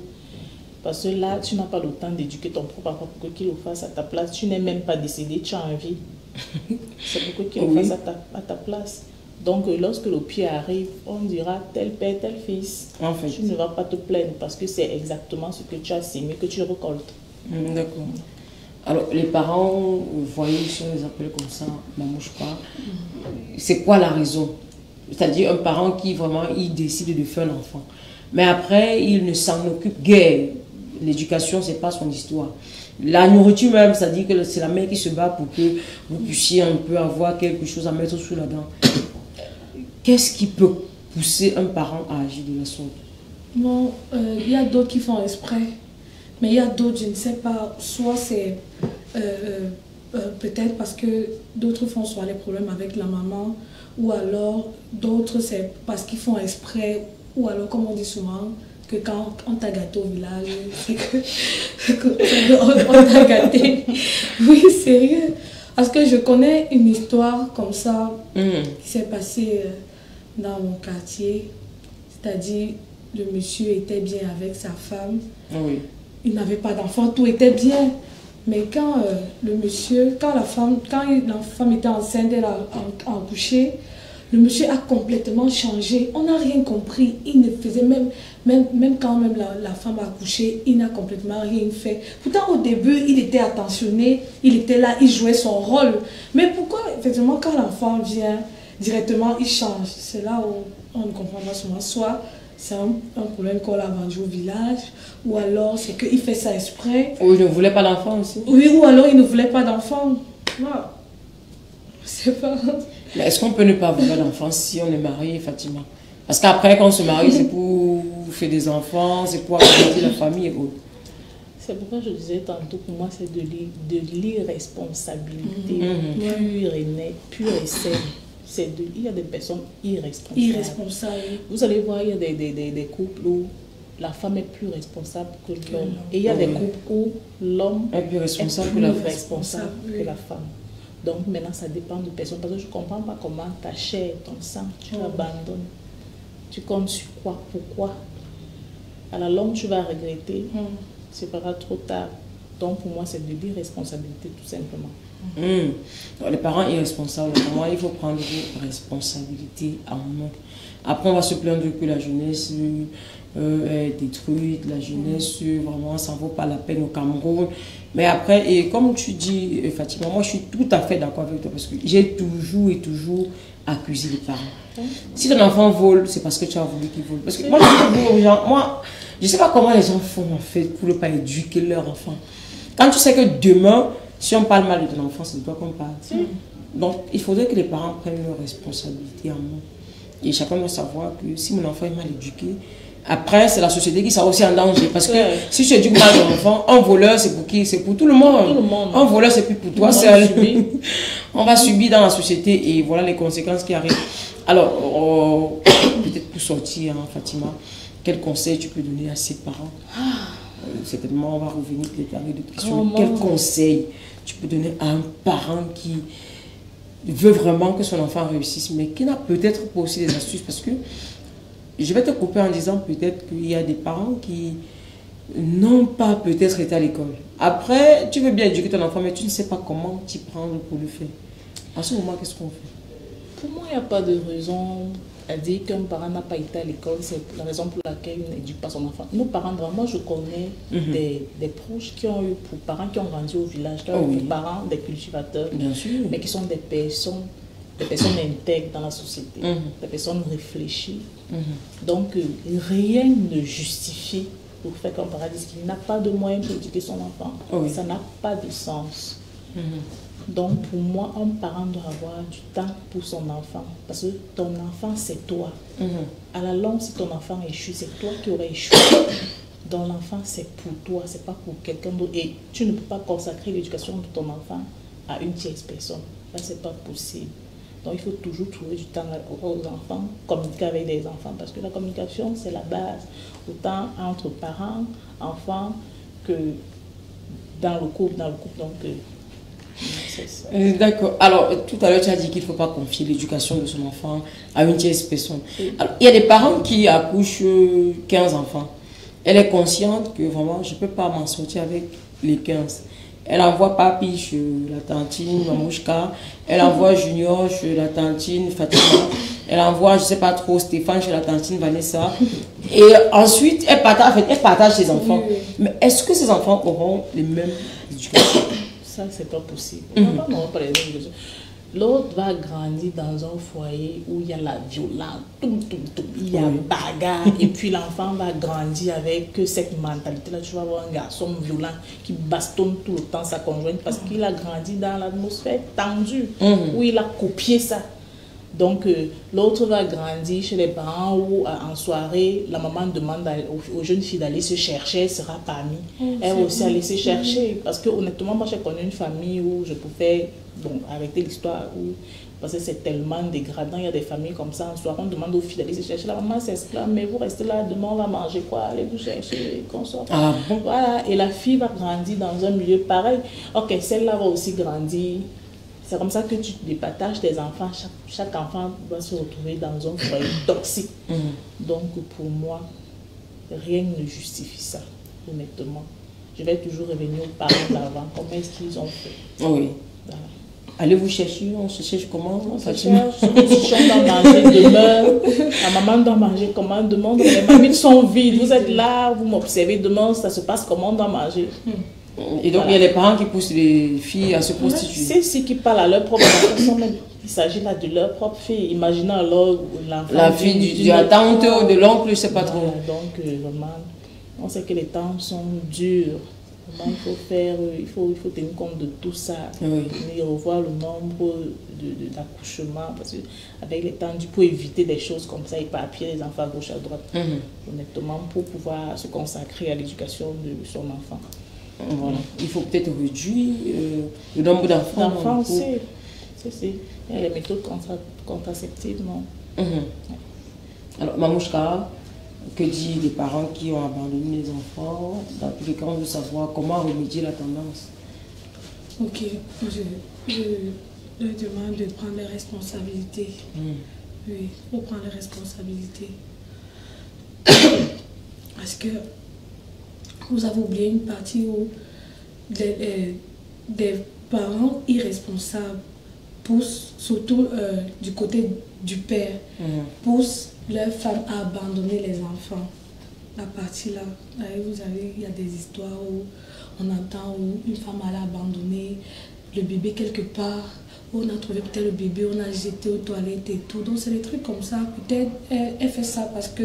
Parce que là, tu n'as pas le temps d'éduquer ton propre enfant pour qu'il le fasse à ta place. Tu n'es même pas décédé, tu as envie. C'est pour qu'il le fasse à ta place. Donc, lorsque le pied arrive, on dira tel père, tel fils. En fait. Tu ne vas pas te plaindre parce que c'est exactement ce que tu as semé que tu récoltes. D'accord. Alors, les parents, vous voyez, si on les appelle comme ça, mamouche pas, c'est quoi la raison? C'est-à-dire un parent qui vraiment, il décide de faire un enfant. Mais après, il ne s'en occupe guère. L'éducation, ce n'est pas son histoire. La nourriture même, c'est-à-dire que c'est la mère qui se bat pour que vous puissiez un peu avoir quelque chose à mettre sous la dent. Qu'est-ce qui peut pousser un parent à agir de la sorte? Bon, il y a d'autres qui font exprès. Mais il y a d'autres, je ne sais pas, soit c'est peut-être parce que d'autres font soit les problèmes avec la maman, ou alors d'autres c'est parce qu'ils font exprès, ou alors comme on dit souvent, que quand on t'a gâté au village, c'est qu'on t'a gâté. Oui, sérieux. Parce que je connais une histoire comme ça qui s'est passée dans mon quartier. C'est-à-dire, le monsieur était bien avec sa femme. Oui. Il n'avait pas d'enfant, tout était bien. Mais quand la femme était enceinte, elle a accouché, le monsieur a complètement changé. On n'a rien compris. Il ne faisait même quand la femme a accouché, il n'a complètement rien fait. Pourtant, au début, il était attentionné, il était là, il jouait son rôle. Mais pourquoi, effectivement, quand l'enfant vient, directement, il change? C'est là où on ne comprend pas souvent. Soit c'est un problème qu'on l'a vendu au village, ou alors c'est qu'il fait ça exprès. Ou il ne voulait pas d'enfant aussi. Oui, ou alors il ne voulait pas d'enfant. Voilà. Je ne sais pas. Mais est-ce qu'on peut ne pas vouloir d'enfant si on est marié, Fatima? Parce qu'après, quand on se marie, c'est pour faire des enfants, c'est pour agrandir la famille et autres. C'est pourquoi je disais tantôt, pour moi, c'est de l'irresponsabilité pure et nette, pure et saine. Il y a des personnes irresponsables. Vous allez voir, il y a des couples où la femme est plus responsable que l'homme. Et il y a des couples où l'homme est plus responsable que la femme. Donc maintenant, ça dépend de personne. Parce que je ne comprends pas comment ta chair, ton sang, tu l'abandonnes. Tu comptes sur quoi? Pourquoi? À la longue, tu vas regretter. Ce sera trop tard. Donc pour moi, c'est de l'irresponsabilité tout simplement. Donc, les parents irresponsables, pour moi, il faut prendre vos responsabilités en main. Après, on va se plaindre que la jeunesse est détruite, la jeunesse, vraiment, ça ne vaut pas la peine au Cameroun. Mais après, et comme tu dis, Fatima, moi, je suis tout à fait d'accord avec toi parce que j'ai toujours et toujours accusé les parents. Si ton enfant vole, c'est parce que tu as voulu qu'il vole. Parce que moi, je dis aux gens, moi, je ne sais pas comment les gens font en fait pour ne pas éduquer leur enfant. Quand tu sais que demain, si on parle mal de ton enfant, c'est de toi qu'on parle. Donc, il faudrait que les parents prennent leurs responsabilités en main. Et chacun doit savoir que si mon enfant est mal éduqué, après, c'est la société qui sera aussi en danger. Parce que si tu éduques mal ton enfant, un voleur, c'est pour qui? C'est pour tout le monde. Un voleur, c'est plus pour toi seul. On va subir dans la société et voilà les conséquences qui arrivent. Alors, peut-être pour sortir, hein, Fatima, quel conseil tu peux donner à ses parents? Certainement, on va revenir peut-être avec d'autres questions. Quel conseil tu peux donner à un parent qui veut vraiment que son enfant réussisse, mais qui n'a peut-être pas aussi des astuces? Parce que je vais te couper en disant peut-être qu'il y a des parents qui n'ont pas peut-être été à l'école. Après, tu veux bien éduquer ton enfant, mais tu ne sais pas comment t'y prendre pour le faire. À ce moment, qu'est-ce qu'on fait? Pour moi, il n'y a pas de raison à dire qu'un parent n'a pas été à l'école. C'est la raison pour laquelle il n'éduque pas son enfant. Nos parents, moi je connais des proches qui ont eu pour parents qui ont grandi au village, des parents, des cultivateurs, bien sûr, mais qui sont des personnes intègres dans la société, des personnes réfléchies. Donc rien ne justifie pour faire qu'un parent dise qu'il n'a pas de moyens pour éduquer son enfant. Ça n'a pas de sens. Donc pour moi, un parent doit avoir du temps pour son enfant. Parce que ton enfant, c'est toi. À la longue, si ton enfant échoue, c'est toi qui aurais échoué. Donc l'enfant, c'est pour toi, c'est pas pour quelqu'un d'autre. Et tu ne peux pas consacrer l'éducation de ton enfant à une tierce personne. Là, c'est pas possible. Donc il faut toujours trouver du temps aux enfants, communiquer avec des enfants. Parce que la communication, c'est la base. Autant entre parents, enfants, que dans le couple. Donc, d'accord. Alors, tout à l'heure, tu as dit qu'il ne faut pas confier l'éducation de son enfant à une tierce personne. Alors, il y a des parents qui accouchent 15 enfants. Elle est consciente que vraiment, je ne peux pas m'en sortir avec les 15. Elle envoie Papi chez la tantine Mamouchka. Elle envoie Junior chez la tantine Fatima. Elle envoie, je ne sais pas trop, Stéphane chez la tantine Vanessa. Et ensuite, elle partage ses enfants. Mais est-ce que ces enfants auront les mêmes éducations? Ça, c'est pas possible. Non, pas les mêmes. L'autre va grandir dans un foyer où il y a la violence, il y a bagarre, et puis l'enfant va grandir avec cette mentalité-là. Tu vas avoir un garçon violent qui bastonne tout le temps sa conjointe parce qu'il a grandi dans l'atmosphère tendue, où il a copié ça. Donc, l'autre va grandir chez les parents où, en soirée, la maman demande aux jeunes filles d'aller se chercher, elle sera parmi. Elle aussi aller se chercher. Parce que, honnêtement, moi, j'ai connu une famille où je pouvais arrêter l'histoire. Parce que c'est tellement dégradant. Il y a des familles comme ça. En soirée, on demande aux filles d'aller se chercher. La maman s'exclame, mais vous restez là, demain, on va manger quoi? Allez vous chercher, qu'on sort. Voilà. Et la fille va grandir dans un milieu pareil. Ok, celle-là va aussi grandir. C'est comme ça que tu départages tes enfants. Chaque enfant va se retrouver dans un foyer toxique. Donc, pour moi, rien ne justifie ça, honnêtement. Je vais toujours revenir aux parents d'avant. Comment est-ce qu'ils ont fait? Oui. Voilà. Allez vous chercher, on se cherche comment? On se cherche, on doit manger demain. La maman doit manger comment? Demain, les mamans sont vides. Vous êtes là, vous m'observez. Demain, ça se passe comment? On doit manger. Et donc, il y a les parents qui poussent les filles à se prostituer. C'est ceux qui parlent à leur propre enfant. Il s'agit là de leur propre fille. Imaginez alors l'enfant. La fille de la tante ou de l'oncle, je ne sais pas trop. Donc, vraiment, on sait que les temps sont durs. Vraiment, il faut faire, il faut tenir compte de tout ça. Et revoir le nombre d'accouchements. Parce qu'avec les temps, pour éviter des choses comme ça, éparpiller les enfants à gauche, à droite. Honnêtement, pour pouvoir se consacrer à l'éducation de son enfant. Voilà. Il faut peut-être réduire le nombre d'enfants. D'enfants aussi. Il y a les méthodes contraceptives, non? Alors, Mamouchka, que dit les parents qui ont abandonné les enfants? Dans tous les cas, on veut savoir comment remédier la tendance. Ok, je leur demande de prendre les responsabilités. Oui, il faut prendre les responsabilités. Parce que vous avez oublié une partie où des parents irresponsables poussent, surtout du côté du père, poussent leurs femmes à abandonner les enfants. À partir là, vous savez, il y a des histoires où on entend où une femme allait abandonner le bébé quelque part, où on a trouvé peut-être le bébé, on a jeté aux toilettes et tout. Donc c'est des trucs comme ça. Peut-être elle fait ça parce que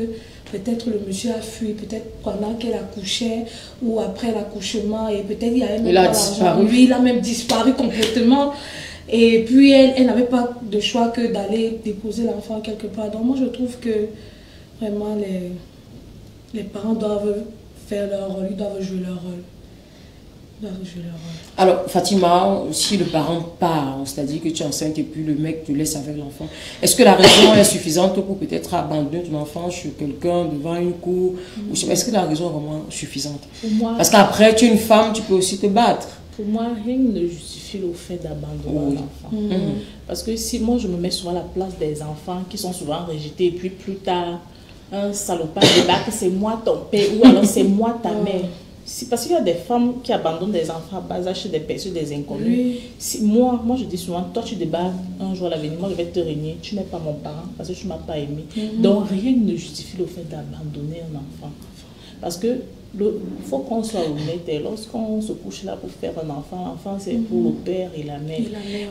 peut-être le monsieur a fui, peut-être pendant qu'elle accouchait ou après l'accouchement, et peut-être il a disparu. Lui, il a même disparu complètement. Et puis elle n'avait pas de choix que d'aller déposer l'enfant quelque part. Donc moi je trouve que vraiment les parents doivent faire leur rôle, ils doivent jouer leur rôle. Alors Fatima, si le parent part, c'est-à-dire que tu es enceinte et puis le mec te laisse avec l'enfant, est-ce que la raison est suffisante pour peut-être abandonner ton enfant chez quelqu'un devant une cour? Est-ce que la raison est vraiment suffisante? Parce qu'après tu es une femme, tu peux aussi te battre. Pour moi, rien ne justifie le fait d'abandonner l'enfant. Parce que si moi je me mets souvent à la place des enfants qui sont souvent rejetés et puis plus tard, un salopard débarque, c'est moi ton père ou alors c'est moi ta mère. Parce qu'il y a des femmes qui abandonnent des enfants à bas âge chez des personnes, des inconnus. Moi je dis souvent, toi tu débarques un jour à l'avenir, moi je vais te régner, tu n'es pas mon parent parce que tu ne m'as pas aimé. Donc rien ne justifie le fait d'abandonner un enfant. Parce que il faut qu'on soit honnête, et lorsqu'on se couche là pour faire un enfant, l'enfant c'est pour le père et la mère.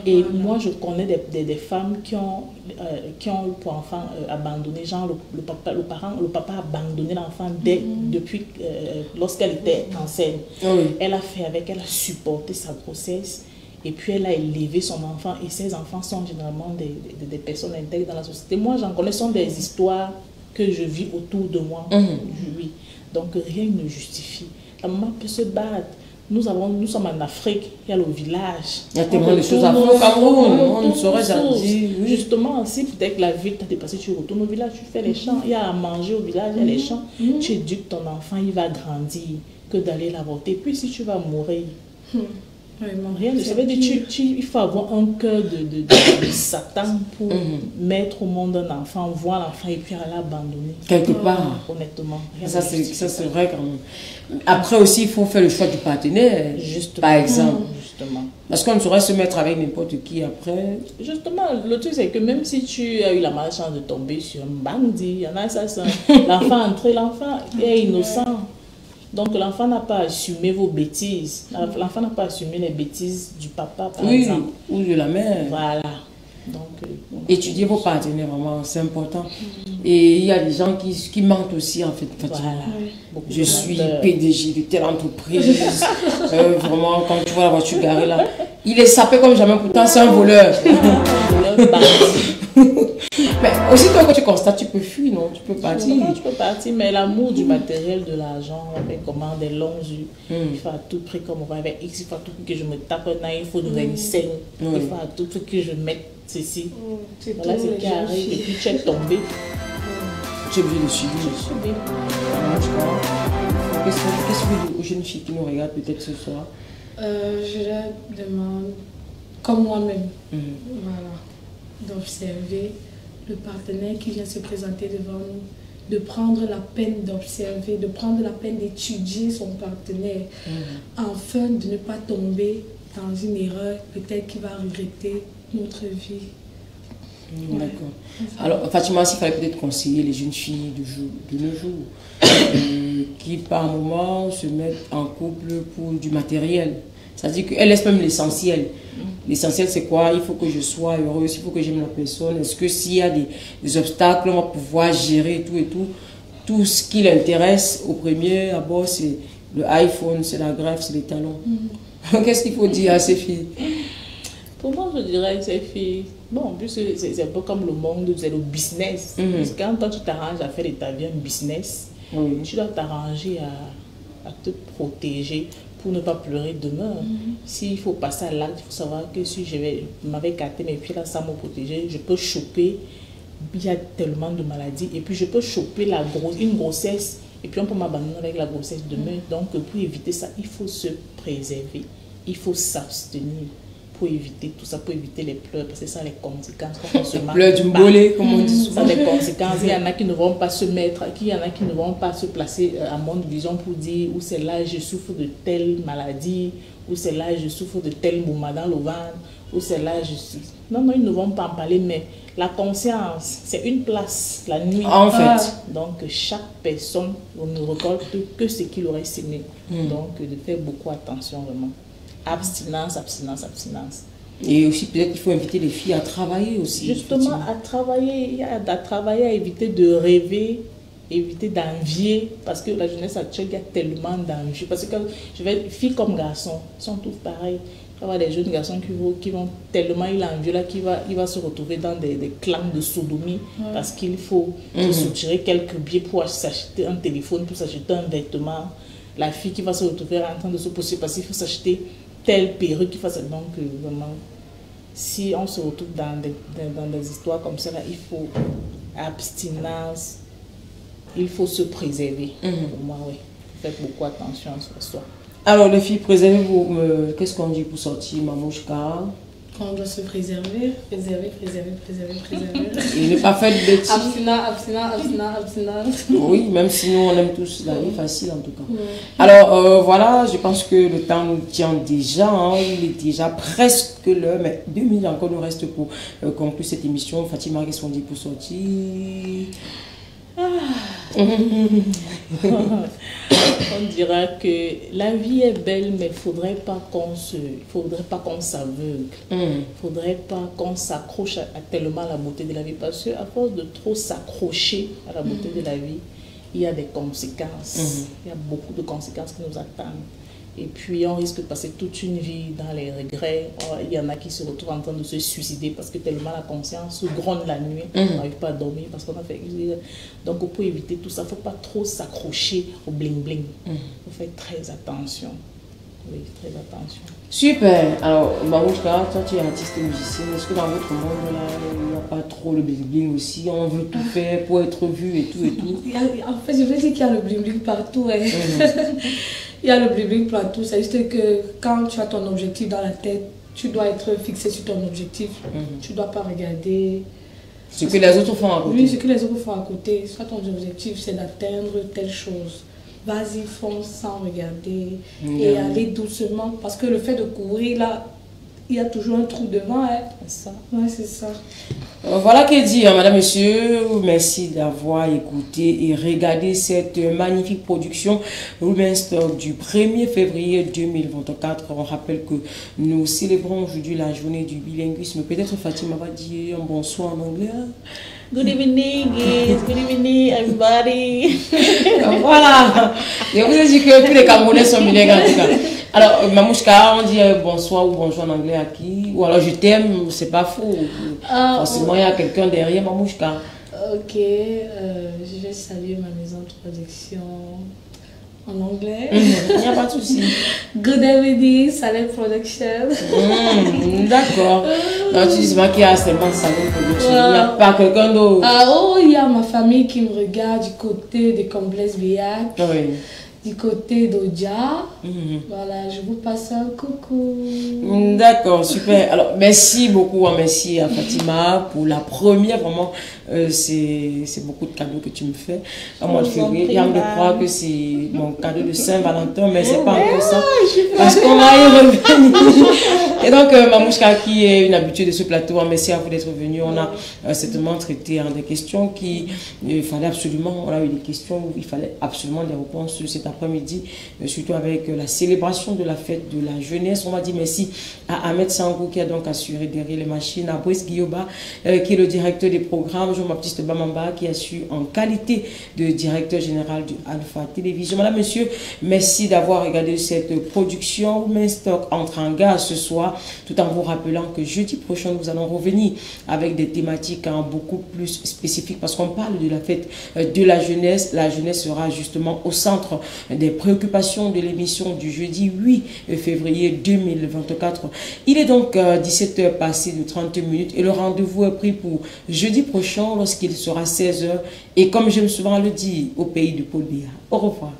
Et moi je connais des femmes qui ont eu pour enfant abandonné, genre le papa a abandonné l'enfant depuis lorsqu'elle était enceinte. Elle a fait avec, elle a supporté sa grossesse. Et puis elle a élevé son enfant, et ses enfants sont généralement des personnes intègres dans la société. Moi j'en connais, sont des histoires que je vis autour de moi. Oui. Donc rien ne justifie. La maman peut se battre. Nous sommes en Afrique, il y a le village. Il y a tellement de choses à faire au Cameroun. On ne saurait jamais dire. Justement, si peut-être la ville t'a dépassé, tu retournes au village, tu fais les champs. Il y a à manger au village, il y a les champs. Tu éduques ton enfant, il va grandir que d'aller l'avorter. Puis si tu vas mourir, rien ne ça veut dire il faut avoir un cœur de Satan pour mettre au monde un enfant, voir l'enfant et puis aller l'abandonner. Quelque part. Honnêtement. Ça c'est vrai quand même. Après aussi, il faut faire le choix du partenaire. Justement. Par exemple. Justement. Parce qu'on ne saurait se mettre avec n'importe qui après. Justement, le truc c'est que même si tu as eu la malchance de tomber sur un bandit, il y en a ça, l'enfant entré, l'enfant est innocent. Donc l'enfant n'a pas assumé vos bêtises. L'enfant n'a pas assumé les bêtises du papa, par exemple. Ou de la mère. Voilà. Donc, étudier vos partenaires, vraiment, c'est important. Et il y a des gens qui mentent aussi, en fait. Voilà. Je suis PDG de telle entreprise. Vraiment, quand tu vois la voiture garée là, il est sapé comme jamais, pourtant c'est un voleur. Mais aussi, toi, quand tu constates, tu peux fuir, non? Tu peux partir. Tu peux partir, mais l'amour du matériel, de l'argent, avec comment des longues yeux, il faut à tout prix, comme on va avec X, il faut à tout prix que je me tape un œil, il faut nous une scène, il faut à tout prix que je mette ceci. Voilà, c'est qui arrive, et puis tu es tombé. Tu es obligé de subir. Qu'est-ce que vous dites aux jeunes filles qui nous regardent peut-être ce soir? Je leur demande, comme moi-même, voilà, d'observer le partenaire qui vient se présenter devant nous, de prendre la peine d'observer, de prendre la peine d'étudier son partenaire, afin de ne pas tomber dans une erreur peut-être qui va regretter notre vie. D'accord. Alors, Fatima, s'il fallait peut-être conseiller les jeunes filles de nos jours, qui par moment se mettent en couple pour du matériel. C'est-à-dire qu'elle laisse même l'essentiel. L'essentiel, c'est quoi? Il faut que je sois heureuse, il faut que j'aime la personne. Est-ce que s'il y a des obstacles, on va pouvoir gérer tout et tout? Tout ce qui l'intéresse au premier abord, c'est le iPhone, c'est la greffe, c'est les talons. Qu'est-ce qu'il faut dire à ces filles? Pour moi, je dirais que ces filles, bon, puisque c'est un peu comme le monde, c'est le business. Parce que quand toi, tu t'arranges à faire de ta vie un business, tu dois t'arranger à te protéger pour ne pas pleurer demain. S'il faut passer à l'acte, il faut savoir que si je m'avais gâté mes pieds là sans me protéger, je peux choper, il y a tellement de maladies, et puis je peux choper une grossesse, et puis on peut m'abandonner avec la grossesse demain. Donc pour éviter ça, il faut se préserver, il faut s'abstenir pour éviter tout ça, pour éviter les pleurs, parce que ça a les conséquences. On se marre. Pleurs du mbolé, comme on dit souvent. Ça a des conséquences. Il y en a qui ne vont pas se mettre, il y en a qui ne vont pas se placer à mon vision pour dire où c'est là je souffre de telle maladie, où c'est là je souffre de tel mouvement dans le ventre, où c'est là je suis. Non, ils ne vont pas en parler, mais la conscience, c'est une place la nuit. En fait. Donc, chaque personne ne récolte que ce qu'il aurait semé. Donc, de faire beaucoup attention, vraiment. Abstinence, abstinence, abstinence. Et aussi, peut-être qu'il faut inviter les filles à travailler aussi. Justement, à travailler, à éviter de rêver, éviter d'envier, parce que la jeunesse actuelle, il y a tellement d'envie. Parce que filles comme garçons sont tous pareils. Il va y avoir des jeunes garçons qui vont tellement il a envie là qu'il va se retrouver dans des clans de sodomie parce qu'il faut se soutirer quelques billets pour s'acheter un téléphone, pour s'acheter un vêtement. La fille qui va se retrouver en train de se poser parce qu'il faut s'acheter telle perruque qu'il fasse. Donc vraiment, si on se retrouve dans des histoires comme ça, là, il faut abstinence, il faut se préserver. Pour moi, oui. Faites beaucoup attention à soi. Alors, les filles, préservez-vous. Qu'est-ce qu'on dit pour sortir, Mamouchka? On doit se préserver. Et ne pas faire de bêtises. Abstinence. Oui, même si nous, on aime tous la vie facile, en tout cas. Alors, voilà, je pense que le temps nous tient déjà. Hein, il est déjà presque l'heure, mais 2 minutes encore nous reste pour conclure cette émission. Fatima, qu'est-ce qu'on dit pour sortir? On dira que la vie est belle, mais il ne faudrait pas qu'on s'aveugle. Il ne faudrait pas qu'on s'accroche tellement à la beauté de la vie. Parce qu'à force de trop s'accrocher à la beauté de la vie, il y a des conséquences. Il y a beaucoup de conséquences qui nous attendent. Et puis, on risque de passer toute une vie dans les regrets. Il y en a qui se retrouvent en train de se suicider parce que tellement la conscience gronde la nuit, on n'arrive pas à dormir parce qu'on a fait... Donc, pour éviter tout ça, il ne faut pas trop s'accrocher au bling-bling. Il faut faire très attention. Oui, très attention. Super. Alors, Mamouchka, toi, tu es artiste et musicienne. Est-ce que dans votre monde, là, il n'y a pas trop le bling-bling aussi? On veut tout faire pour être vu et tout et tout. En fait, je veux dire qu'il y a le bling-bling partout. Hein. Il y a le bling-bling partout. C'est juste que quand tu as ton objectif dans la tête, tu dois être fixé sur ton objectif. Tu ne dois pas regarder ce que les autres font à côté. Oui, ce que les autres font à côté. Soit ton objectif, c'est d'atteindre telle chose. Vas-y, fonce sans regarder et aller doucement. Parce que le fait de courir, là, il y a toujours un trou devant. Hein. C'est ça. Ouais, c'est ça. Voilà que dit, hein, madame, monsieur. Merci d'avoir écouté et regardé cette magnifique production Women Stock du 1er février 2024. On rappelle que nous célébrons aujourd'hui la journée du bilinguisme. Peut-être Fatima va dire un bonsoir en anglais. Hein? Good evening, guys. Good evening, everybody. Voilà. Je vous ai dit que tous les Camerounais sont bilingues en tout cas. Alors, Mamouchka, on dit bonsoir ou bonjour en anglais à qui? Ou alors je t'aime, c'est pas faux. Forcément, il y a quelqu'un derrière Mamouchka. Ok, je vais saluer ma maison de production en anglais. Il n'y a pas de souci. Good evening, Salem Production. D'accord. Non, tu dis pas qu'il y a seulement Salem Production. Il n'y a pas quelqu'un d'autre. Il y a ma famille qui me regarde du côté de Complexes Biac. Oui. Du côté d'Odia. Voilà, je vous passe un coucou. D'accord, super. Alors, merci beaucoup, merci à Fatima pour la première. Vraiment, c'est beaucoup de cadeaux que tu me fais. Au mois de février, il y a de croire que c'est mon cadeau de Saint-Valentin, mais c'est pas encore ça. Parce qu'on va y revenir. Et donc, Mamouchka, qui est une habituée de ce plateau, merci à vous d'être venu. On a certainement traité des questions qui il fallait absolument. On a eu des questions où il fallait absolument des réponses cet après-midi, surtout avec la célébration de la fête de la jeunesse. On va dire merci à Ahmed Sangou qui a donc assuré derrière les machines, à Brice Guillauba qui est le directeur des programmes, Jean-Baptiste Bamamba qui assure en qualité de directeur général du Alpha Télévision. Madame, monsieur, merci d'avoir regardé cette production. Women Stock entre en gare ce soir, tout en vous rappelant que jeudi prochain, nous allons revenir avec des thématiques beaucoup plus spécifiques parce qu'on parle de la fête de la jeunesse. La jeunesse sera justement au centre des préoccupations de l'émission du jeudi 8 février 2024. Il est donc 17h passé de 30 minutes et le rendez-vous est pris pour jeudi prochain lorsqu'il sera 16h. Et comme j'aime souvent le dire, au pays du Paul Biya. Au revoir.